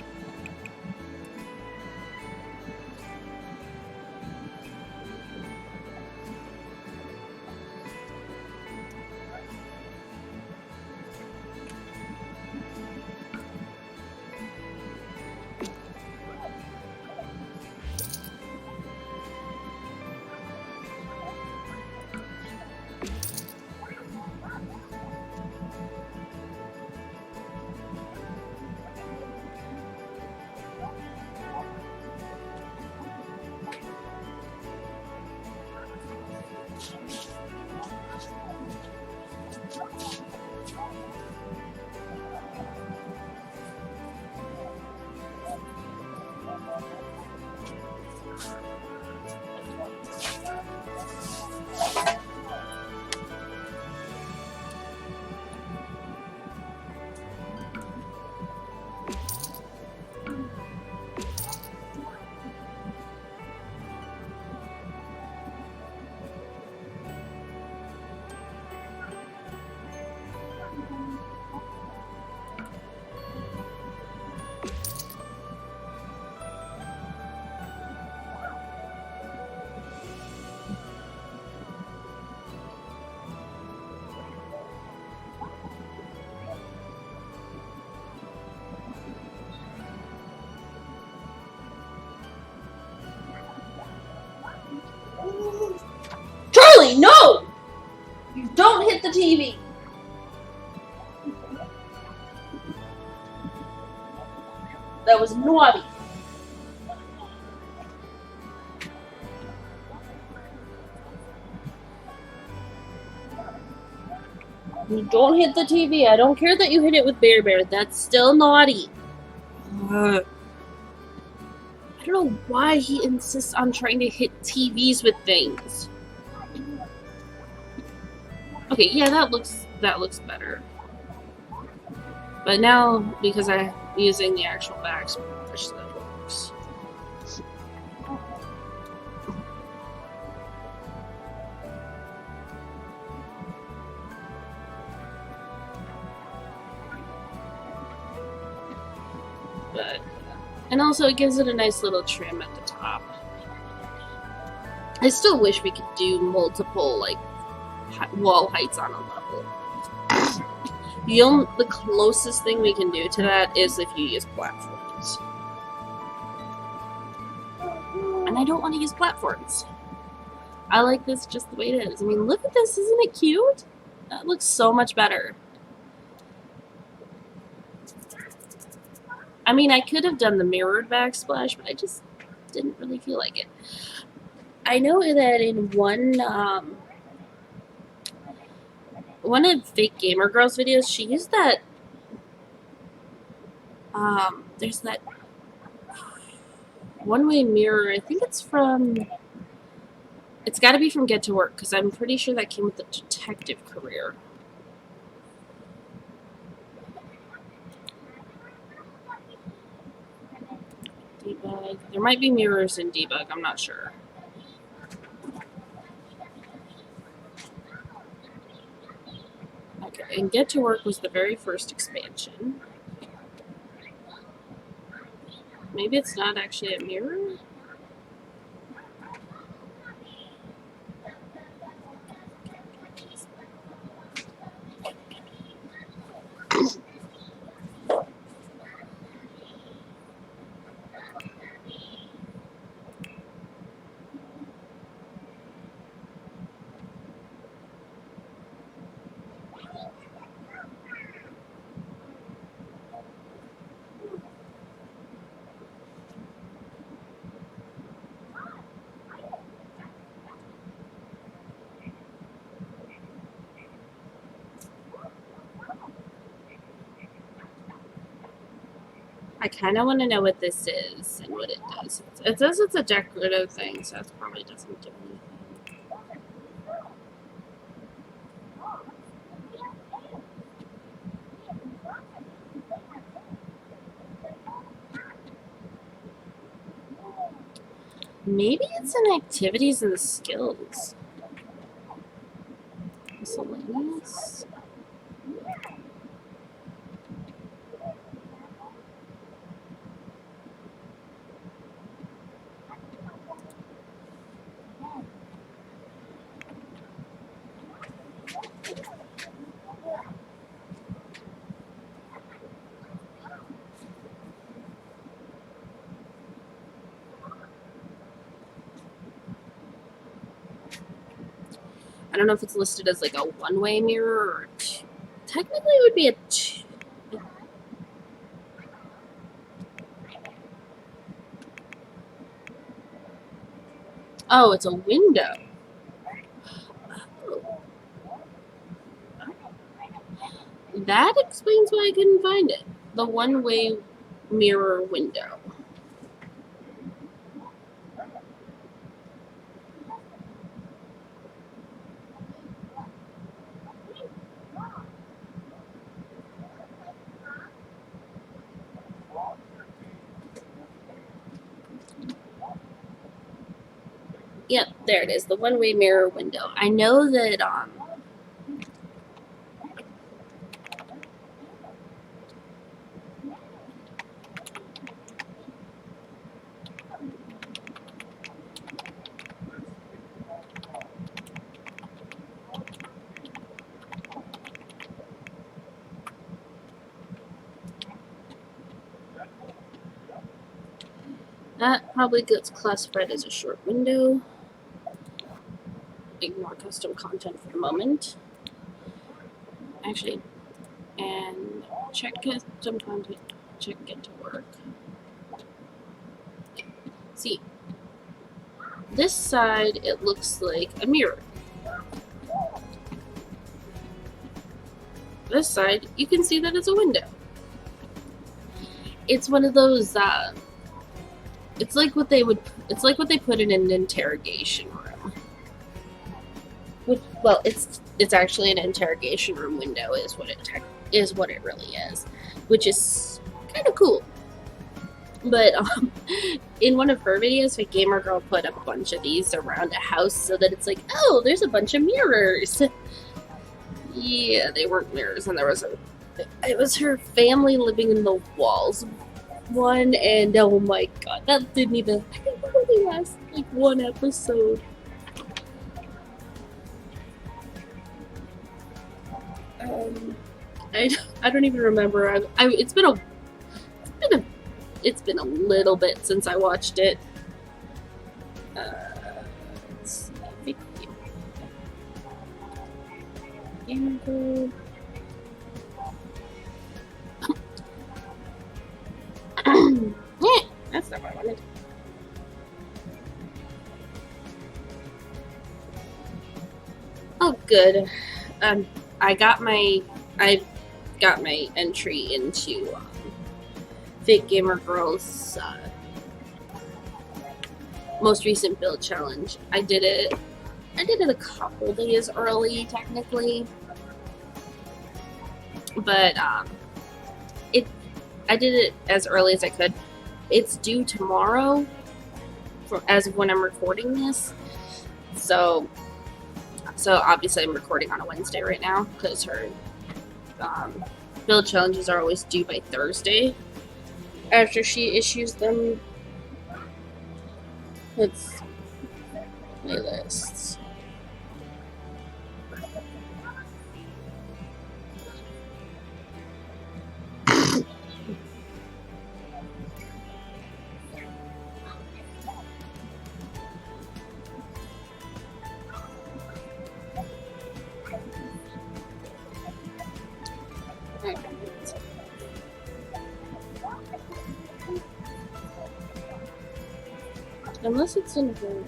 TV. That was naughty. You don't hit the TV. I don't care that you hit it with Bear Bear. That's still naughty. I don't know why he insists on trying to hit TVs with things. Okay, yeah, that looks better. But now, because I'm using the actual backsplash, that works. But, and also it gives it a nice little trim at the top. I still wish we could do multiple, like, wall heights on a level. The closest thing we can do to that is if you use platforms. And I don't want to use platforms. I like this just the way it is. I mean, look at this. Isn't it cute? That looks so much better. I mean, I could have done the mirrored backsplash, but I just didn't really feel like it. I know that in one of Fake Gamer Girl's videos, she used that, there's that one-way mirror. I think it's got to be from Get to Work, because I'm pretty sure that came with the detective career. Debug. There might be mirrors in Debug, I'm not sure. Okay, and Get to Work was the very first expansion. Maybe it's not actually a mirror? I kind of want to know what this is and what it does. It says it's a decorative thing, so it probably doesn't do anything. Maybe it's in activities and skills. Miscellaneous. I don't know if it's listed as like a one-way mirror or technically it would be a oh, it's a window. Oh. That explains why I couldn't find it. The one-way mirror window. Yep, there it is, the one-way mirror window. I know that, that probably gets classified as a short window. Ignore custom content for the moment. Actually, and check it sometimes. Check get to work. See, this side it looks like a mirror. This side you can see that it's a window. It's one of those. It's like what they would. It's like what they put in an interrogation room. Well, it's actually an interrogation room window. Is what it really is, which is kind of cool. But in one of her videos, a gamer girl put a bunch of these around a house so that it's like, oh, there's a bunch of mirrors. Yeah, they weren't mirrors, and it was her family living in the walls one, and oh my god, that didn't even, I think that only last like one episode. I don't even remember. It's been a little bit since I watched it. Let's see. Gamer that's not what I wanted. Oh, good. I got my entry into Fit Gamer Girl's most recent build challenge. I did it a couple days early, technically, but I did it as early as I could. It's due tomorrow, as of when I'm recording this. So obviously I'm recording on a Wednesday right now because her build challenges are always due by Thursday after she issues them. Let's playlists. Unless it's in her.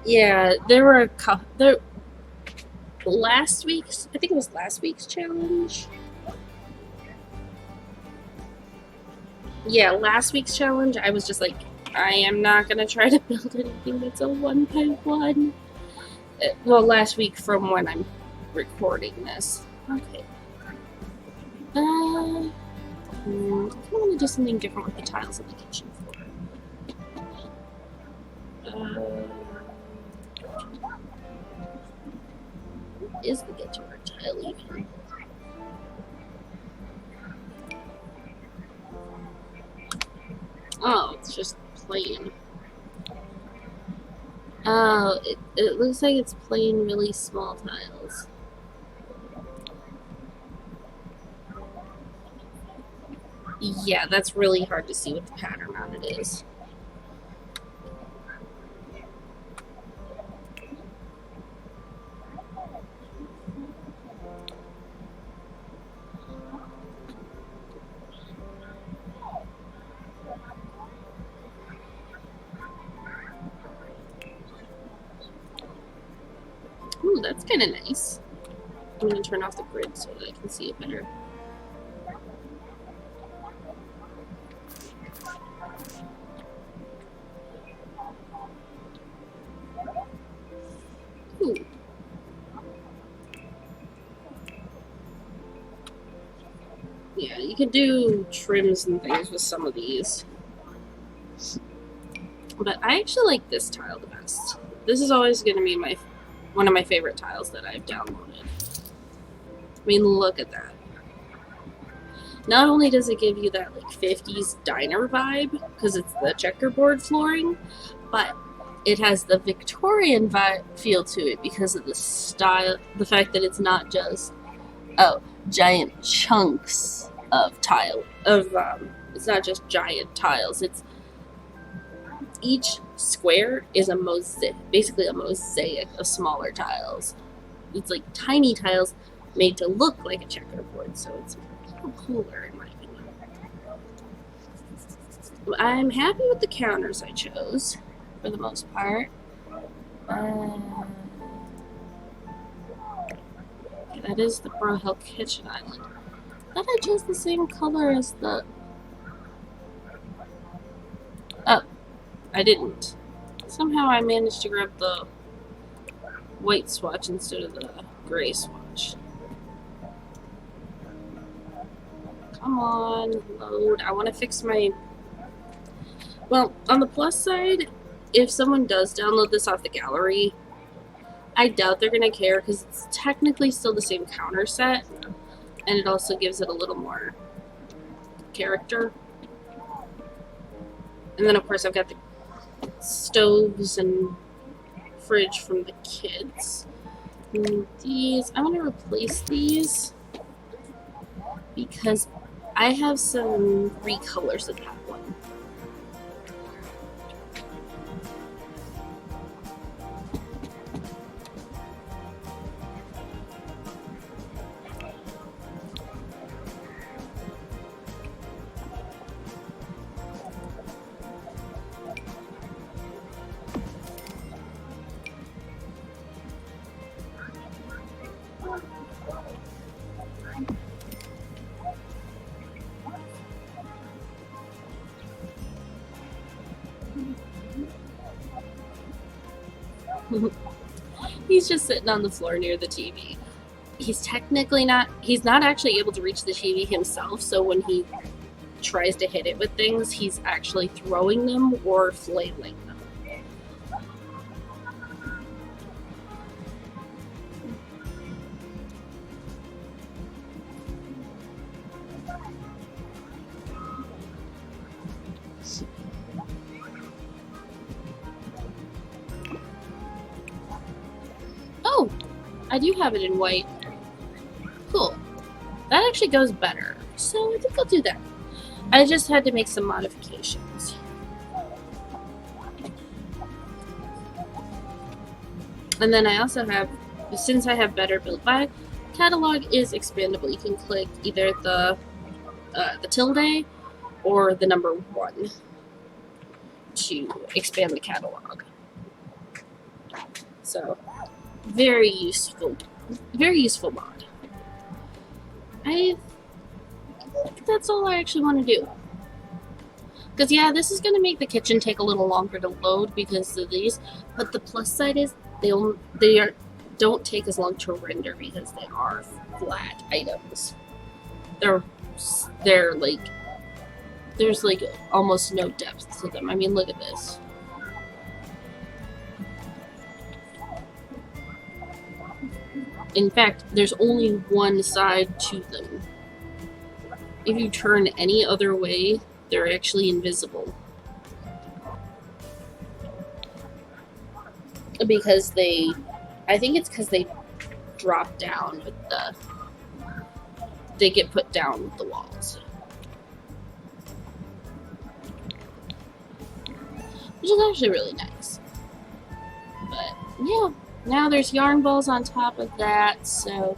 Yeah, there were a couple. I think it was last week's challenge. Yeah, last week's challenge, I was just like, I am not going to try to build anything that's a 1.1. Well, last week from when I'm recording this. Okay. I want to do something different with the tiles in the kitchen floor. Is the get to work tile even? Oh, it's just plain. Oh, it looks like it's plain really small tiles. Yeah, that's really hard to see what the pattern on it is. Ooh, that's kind of nice. I'm going to turn off the grid so that I can see it better. You can do trims and things with some of these. But I actually like this tile the best. This is always going to be one of my favorite tiles that I've downloaded. I mean, look at that. Not only does it give you that like 50s diner vibe, because it's the checkerboard flooring, but it has the Victorian feel to it because of the style, the fact that it's not just giant chunks of tile it's not just giant tiles. It's each square is a mosaic, basically a mosaic of smaller tiles. It's like tiny tiles made to look like a checkerboard, so it's a little cooler in my opinion. I'm happy with the counters I chose for the most part. That is the Bro Hill Kitchen Island. I thought I chose the same color as the... Oh, I didn't. Somehow I managed to grab the white swatch instead of the gray swatch. Come on, load. I want to fix my... Well, on the plus side, if someone does download this off the gallery, I doubt they're going to care because it's technically still the same counter set, and it also gives it a little more character. And then, of course, I've got the stoves and fridge from the kids. And these, I want to replace these because I have some recolors of that one. He's just sitting on the floor near the TV. He's not actually able to reach the TV himself, so when he tries to hit it with things, he's actually throwing them or flailing them. Oh, I do have it in white. Cool. That actually goes better, so I think I'll do that. I just had to make some modifications. And then I also have, since I have Better Build By, catalog is expandable. You can click either the tilde or the number 1 to expand the catalog. So, very useful mod. I think that's all I actually want to do. Because yeah, this is going to make the kitchen take a little longer to load because of these, but the plus side is they don't take as long to render because they are flat items. They're like, there's like almost no depth to them. I mean, look at this. In fact, there's only one side to them. If you turn any other way, they're actually invisible. Because I think it's because they drop down with they get put down with the walls. Which is actually really nice. But, yeah. Now there's yarn balls on top of that, so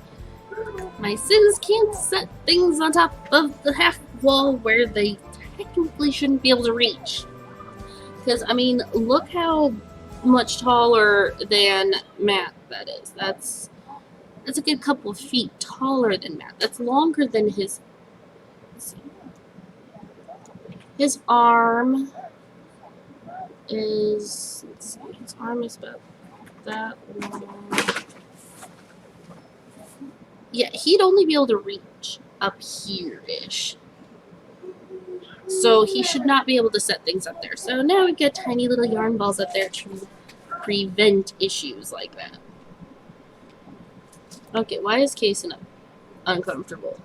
my Sims can't set things on top of the half wall where they technically shouldn't be able to reach. Because, I mean, look how much taller than Matt that is. That's a good couple of feet taller than Matt. That's longer than his... Let's see. His arm is... Let's see. His arm is about that long. Yeah, he'd only be able to reach up here-ish. So he should not be able to set things up there. So now we've got tiny little yarn balls up there to prevent issues like that. Okay, why is Kason uncomfortable?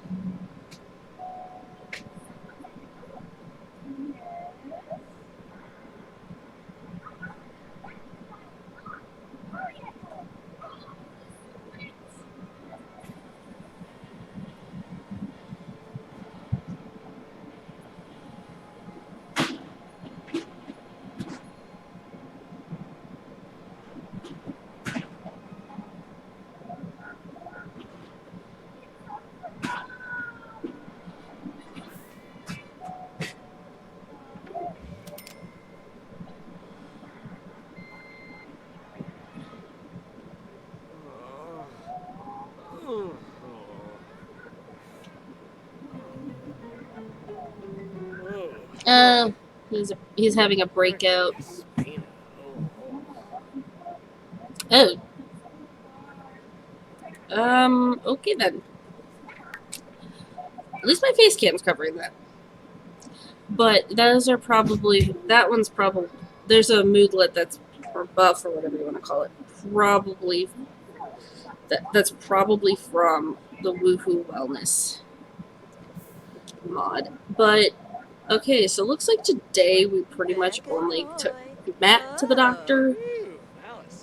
He's having a breakout. Oh. Okay then. At least my face cam's covering that. But those are probably, that one's probably, there's a moodlet that's, or buff or whatever you want to call it, probably, that's probably from the Woohoo Wellness mod. But, okay, so it looks like today we pretty much only took Matt to the doctor.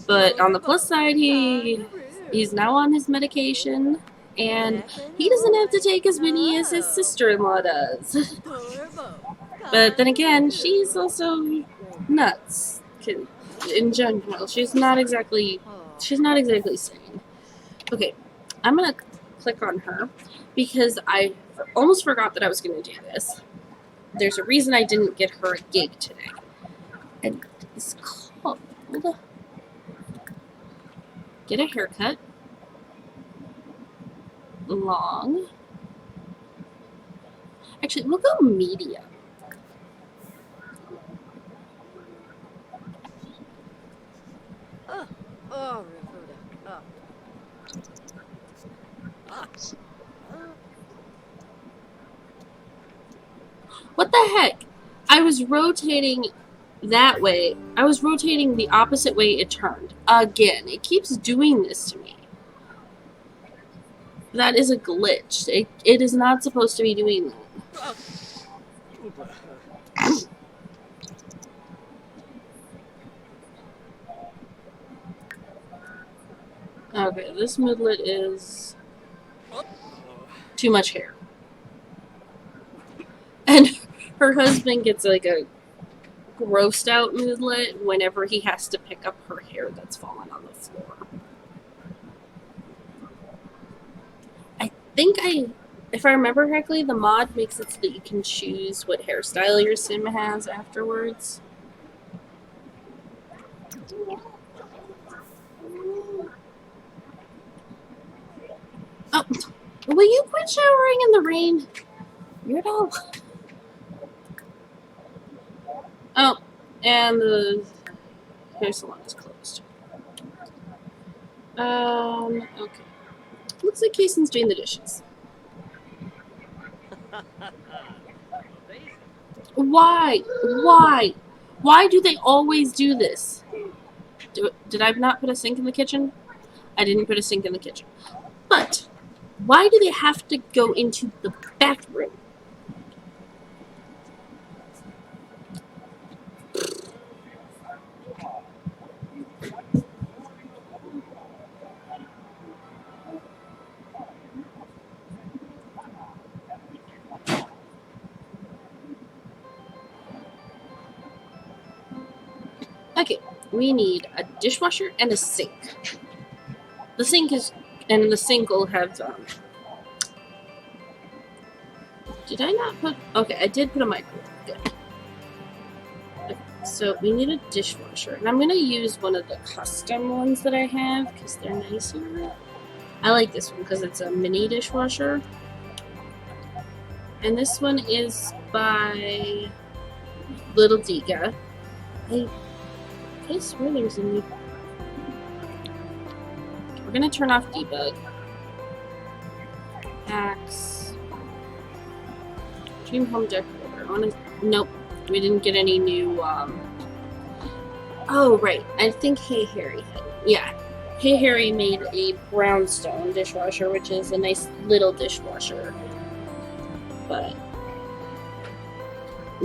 But on the plus side, he's now on his medication, and he doesn't have to take as many as his sister-in-law does. But then again, she's also nuts in general. She's not exactly sane. Okay, I'm gonna click on her because I almost forgot that I was gonna do this. There's a reason I didn't get her a gig today, and it's called Get a Haircut. Long. Actually, we'll go medium. What the heck? I was rotating that way. I was rotating the opposite way it turned. Again, it keeps doing this to me. That is a glitch. It is not supposed to be doing that. Okay, this moodlet is too much hair. And her husband gets like a grossed out moodlet whenever he has to pick up her hair that's fallen on the floor. I think if I remember correctly, the mod makes it so that you can choose what hairstyle your sim has afterwards. Oh, will you quit showering in the rain? Weirdo. Oh, and the hair salon is closed. Okay. Looks like Kason's doing the dishes. Why? Why? Why do they always do this? Did I not put a sink in the kitchen? I didn't put a sink in the kitchen. But why do they have to go into the bathroom? Okay, we need a dishwasher and a sink. The sink will have, did I not put, okay, I did put a microwave, good. Okay, so we need a dishwasher, and I'm going to use one of the custom ones that I have, because they're nicer. I like this one, because it's a mini dishwasher. And this one is by Little Diga. I swear there's a new... We're going to turn off debug. Axe. Dream Home Decorator. I want to Nope, we didn't get any new, Oh, right. I think Hey Harry had. Yeah. Hey Harry made a brownstone dishwasher, which is a nice little dishwasher. But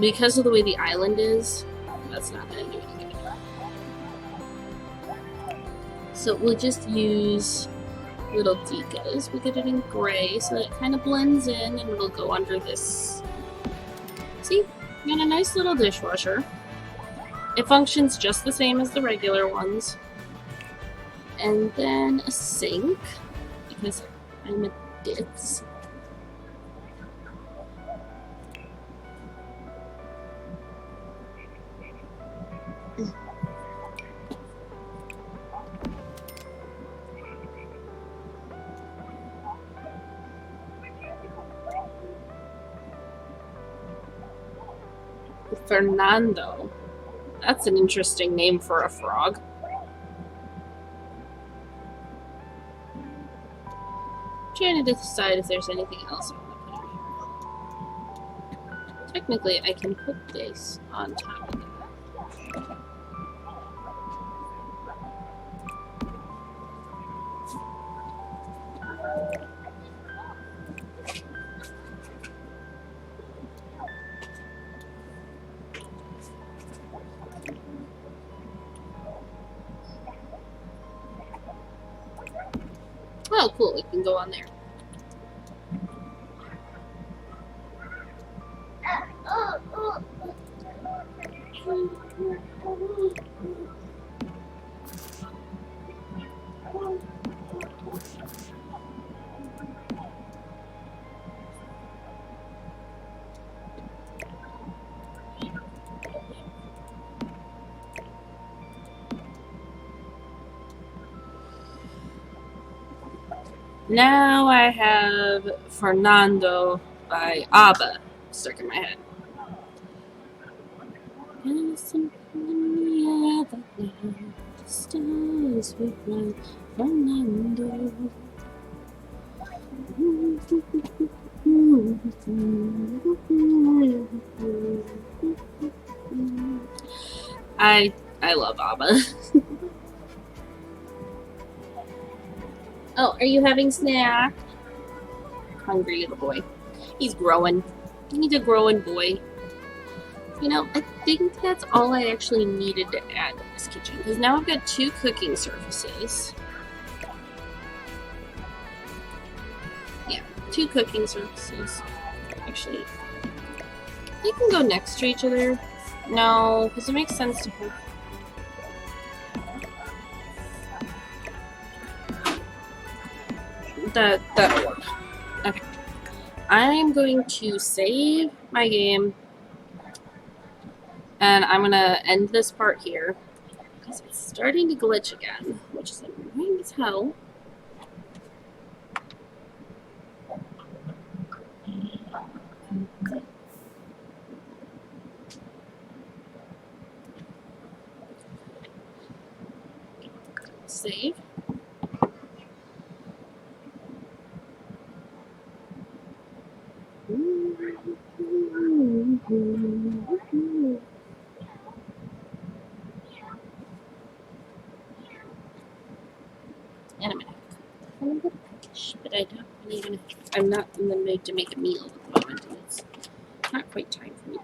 because of the way the island is, that's not going to do any good. So we'll just use little decas. We'll get it in gray so that it kind of blends in and it'll go under this. See? We got a nice little dishwasher. It functions just the same as the regular ones. And then a sink, because I'm a ditz. Fernando. That's an interesting name for a frog. I'm trying to decide if there's anything else I want to put in here. Technically, I can put this on top of that. Oh, cool, it can go on there. Now I have Fernando by ABBA stuck in my head. Stars with my Fernando. I love ABBA. Oh, are you having snack? Hungry little boy. He's growing. He's a growing boy. You know, I think that's all I actually needed to add to this kitchen, because now I've got 2 cooking surfaces. Yeah, 2 cooking surfaces. Actually, they can go next to each other. No, because it makes sense to have. That'll work. Okay. I'm going to save my game. And I'm going to end this part here. Because it's starting to glitch again. Which is annoying as hell. Save. And I'm gonna have a little pinkish, but I don't really even. I'm not in the mood to make a meal at the moment, and it's not quite time for me.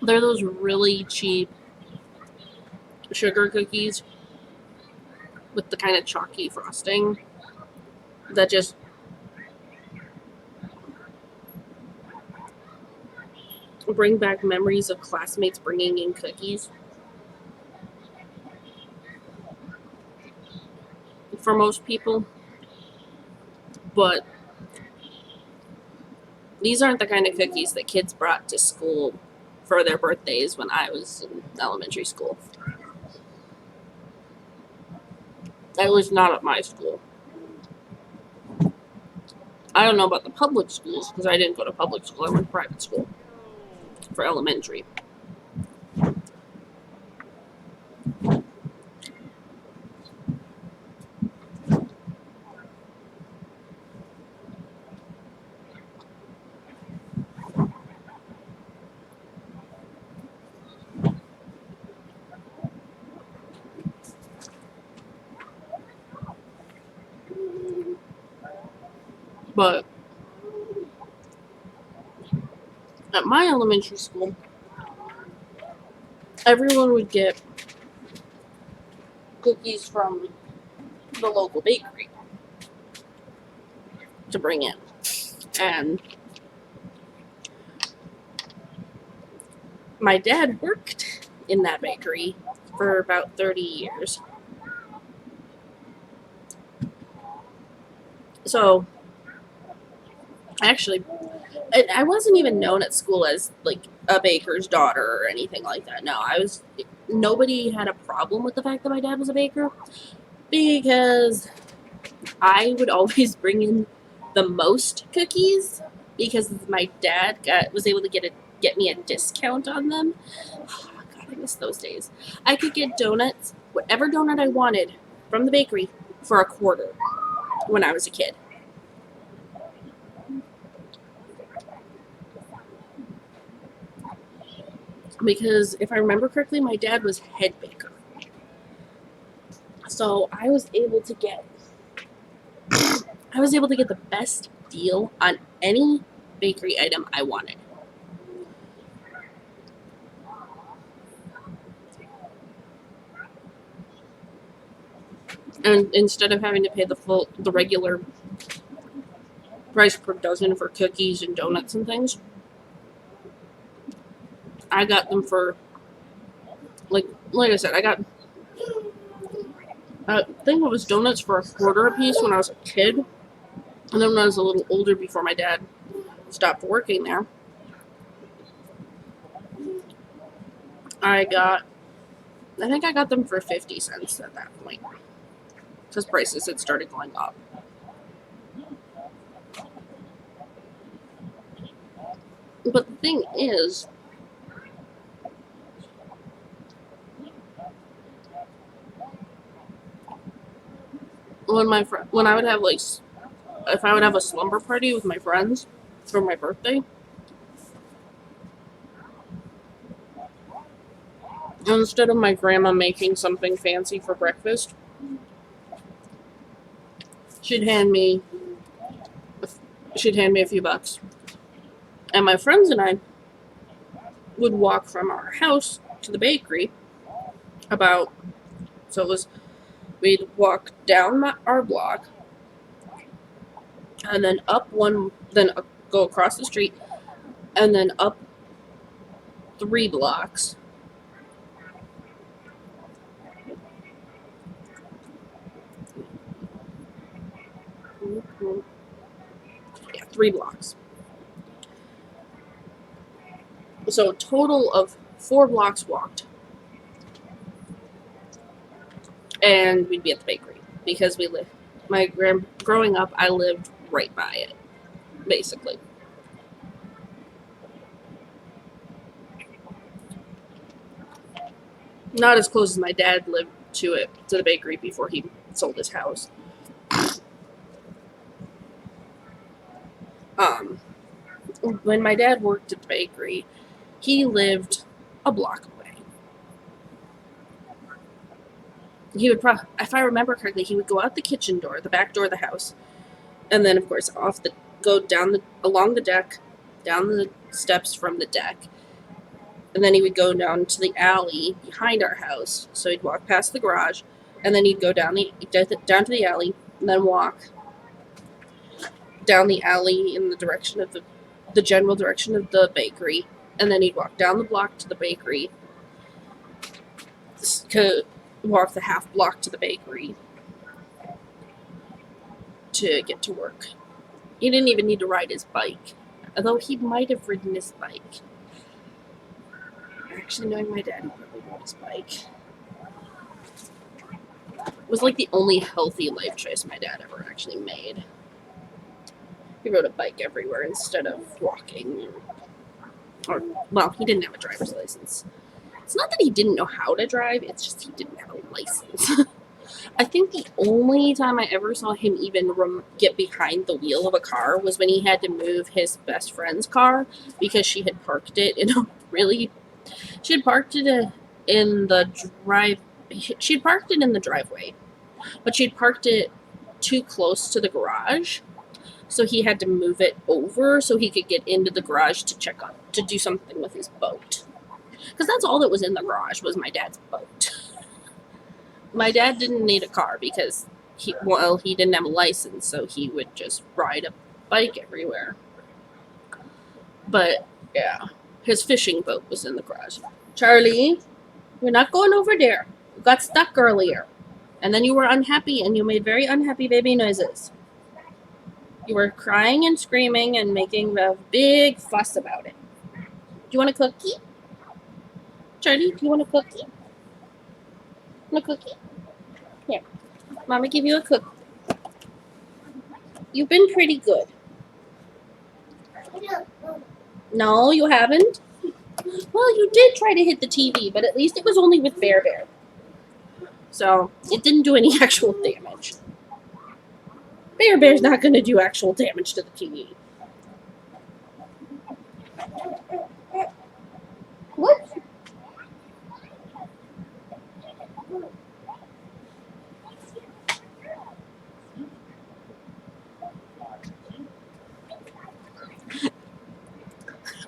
They're those really cheap sugar cookies with the kind of chalky frosting that just bring back memories of classmates bringing in cookies. For most people. But these aren't the kind of cookies that kids brought to school for their birthdays when I was in elementary school. At least not at my school. I don't know about the public schools because I didn't go to public school. I went to private school for elementary. But at my elementary school, everyone would get cookies from the local bakery to bring in. And my dad worked in that bakery for about 30 years. So, actually, I wasn't even known at school as like a baker's daughter or anything like that. No, nobody had a problem with the fact that my dad was a baker because I would always bring in the most cookies because my dad was able to get me a discount on them. Oh, God, I miss those days. I could get donuts, whatever donut I wanted from the bakery for a quarter when I was a kid. Because if I remember correctly, my dad was head baker. So I was able to get the best deal on any bakery item I wanted. And instead of having to pay the regular price per dozen for cookies and donuts and things, I got them for like I said, I think it was donuts for a quarter a piece when I was a kid, and then when I was a little older, before my dad stopped working there, I think I got them for 50 cents at that point, because prices had started going up. But the thing is, when I would have if I would have a slumber party with my friends for my birthday, instead of my grandma making something fancy for breakfast, she'd hand me a few bucks, and my friends and I would walk from our house to the bakery we'd walk down our block and then go across the street and then up 3 blocks. Yeah, 3 blocks. So a total of 4 blocks walked. And we'd be at the bakery because growing up, I lived right by it, basically. Not as close as my dad lived to the bakery before he sold his house. When my dad worked at the bakery, he lived a block away. He would if I remember correctly, he would go out the kitchen door, the back door of the house, and then of course go along the deck, down the steps from the deck, and then he would go down to the alley behind our house. So he'd walk past the garage, and then he'd go down to the alley, and then walk down the alley in the direction of the general direction of the bakery, and then he'd walk down the block to the bakery, walk the half block to the bakery to get to work. He didn't even need to ride his bike, although he might have ridden his bike. Actually, knowing my dad, he probably rode his bike. was like the only healthy life choice my dad ever actually made. He rode a bike everywhere instead of walking. Or, well, he didn't have a driver's license. It's not that he didn't know how to drive, it's just he didn't have a license. I think the only time I ever saw him even get behind the wheel of a car was when he had to move his best friend's car because she had parked it in a really... She had parked it in the She had parked it in the driveway, but she had parked it too close to the garage, so he had to move it over so he could get into the garage to do something with his boat. Because that's all that was in the garage was my dad's boat. My dad didn't need a car because he didn't have a license, so he would just ride a bike everywhere. But yeah, his fishing boat was in the garage. Charlie, you're not going over there. You got stuck earlier. And then you were unhappy and you made very unhappy baby noises. You were crying and screaming and making a big fuss about it. Do you want a cookie? Charlie, do you want a cookie? Want a cookie? Here. Mama give you a cookie. You've been pretty good. No, you haven't? Well, you did try to hit the TV, but at least it was only with Bear. So, it didn't do any actual damage. Bear's not going to do actual damage to the TV. What?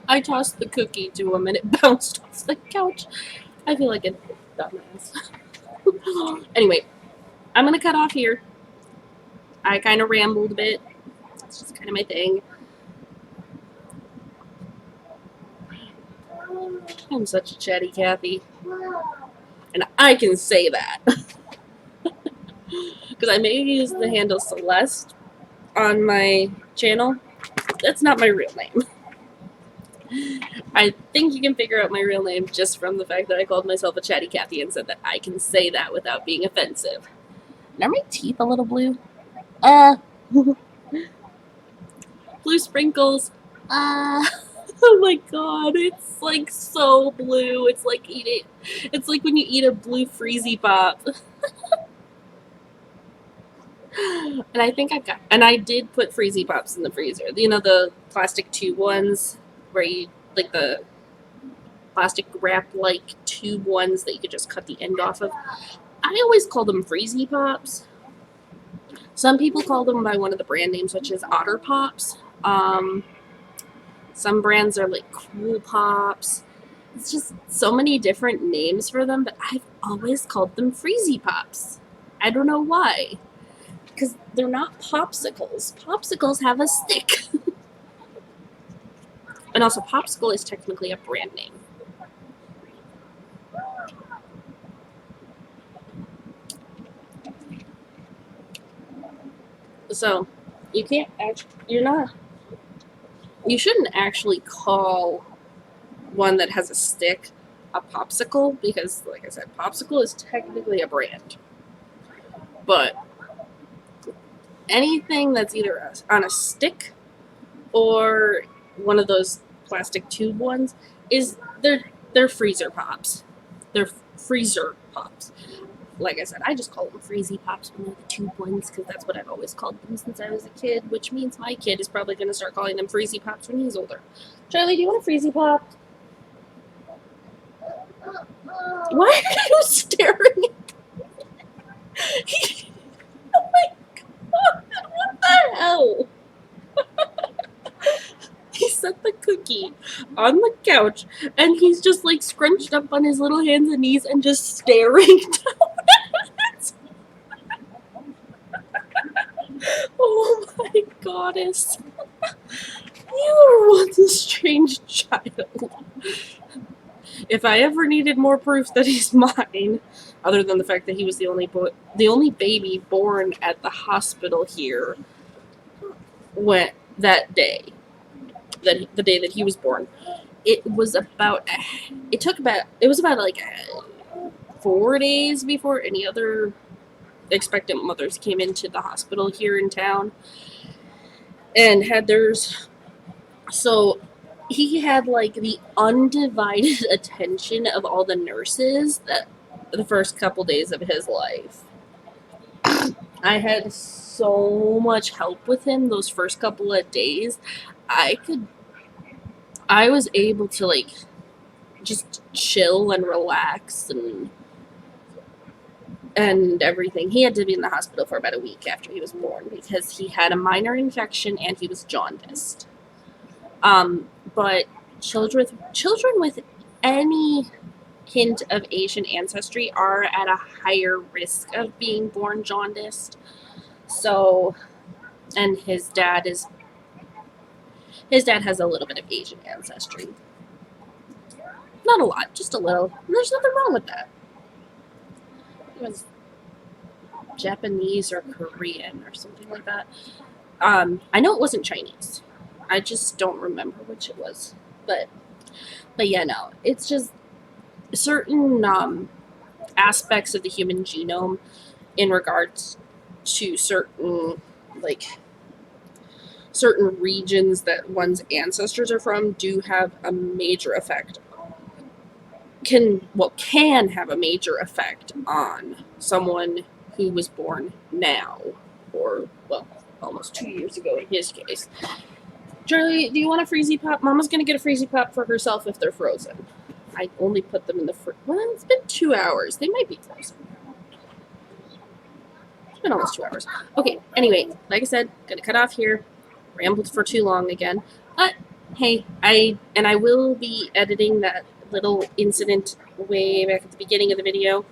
I tossed the cookie to him and it bounced off the couch. I feel like a dumbass. Anyway, I'm going to cut off here. I kind of rambled a bit. It's just kind of my thing. I'm such a chatty Cathy. And I can say that. Because I may use the handle Celeste on my channel. That's not my real name. I think you can figure out my real name just from the fact that I called myself a chatty Cathy and said that I can say that without being offensive. And are my teeth a little blue? Blue sprinkles. Oh my god, it's like so blue. It's like it's like when you eat a blue Freezy Pop. And I think I did put Freezy Pops in the freezer. You know, the plastic tube ones where you, like the plastic wrap like tube ones that you could just cut the end off of. I always call them Freezy Pops. Some people call them by one of the brand names, which is Otter Pops. Some brands are like Cool Pops. It's just so many different names for them, but I've always called them Freezy Pops. I don't know why. Because they're not popsicles. Popsicles have a stick. And also, Popsicle is technically a brand name. So, you can't actually, you shouldn't actually call one that has a stick a popsicle because, like I said, Popsicle is technically a brand. But anything that's either on a stick or one of those plastic tube ones they're freezer pops. They're freezer pops. Like I said, I just call them Freezy Pops when they're the tube ones because that's what I've always called them since I was a kid, which means my kid is probably going to start calling them Freezy Pops when he's older. Charlie, do you want a Freezy Pop? Why are you staring at me? Oh my god, what the hell? He set the cookie on the couch and he's just like scrunched up on his little hands and knees and just staring down at it. Oh my goddess. You are one strange child. If I ever needed more proof that he's mine, other than the fact that he was the only baby born at the hospital here that day. The day that he was born, it was about like 4 days before any other expectant mothers came into the hospital here in town and had theirs. So he had like the undivided attention of all the nurses that the first couple days of his life. I had so much help with him those first couple of days. I was able to like just chill and relax and everything. He had to be in the hospital for about a week after he was born because he had a minor infection and he was jaundiced. But children with any hint of Asian ancestry are at a higher risk of being born jaundiced. So, and his dad has a little bit of Asian ancestry. Not a lot, just a little. And there's nothing wrong with that. It was Japanese or Korean or something like that. I know it wasn't Chinese. I just don't remember which it was. But yeah, no. It's just certain aspects of the human genome in regards to certain regions that one's ancestors are from do have a major effect. Can have a major effect on someone who was born now, or almost 2 years ago in his case. Charlie, do you want a Freezy Pop? Mama's gonna get a Freezy Pop for herself if they're frozen. I only put them in the fridge. Well, it's been 2 hours. They might be frozen. It's been almost 2 hours. Okay, anyway, like I said, gonna cut off here. Rambled for too long again. But, hey, I will be editing that little incident way back at the beginning of the video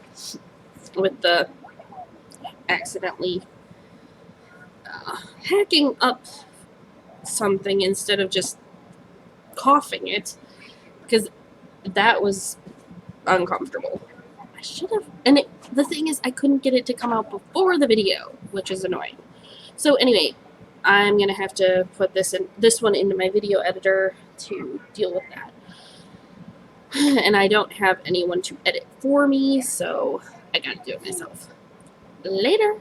with the accidentally hacking up something instead of just coughing it, because that was uncomfortable. I should have, and the thing is I couldn't get it to come out before the video, which is annoying. So anyway, I'm gonna have to put this one into my video editor to deal with that. And I don't have anyone to edit for me, so I gotta do it myself. Later.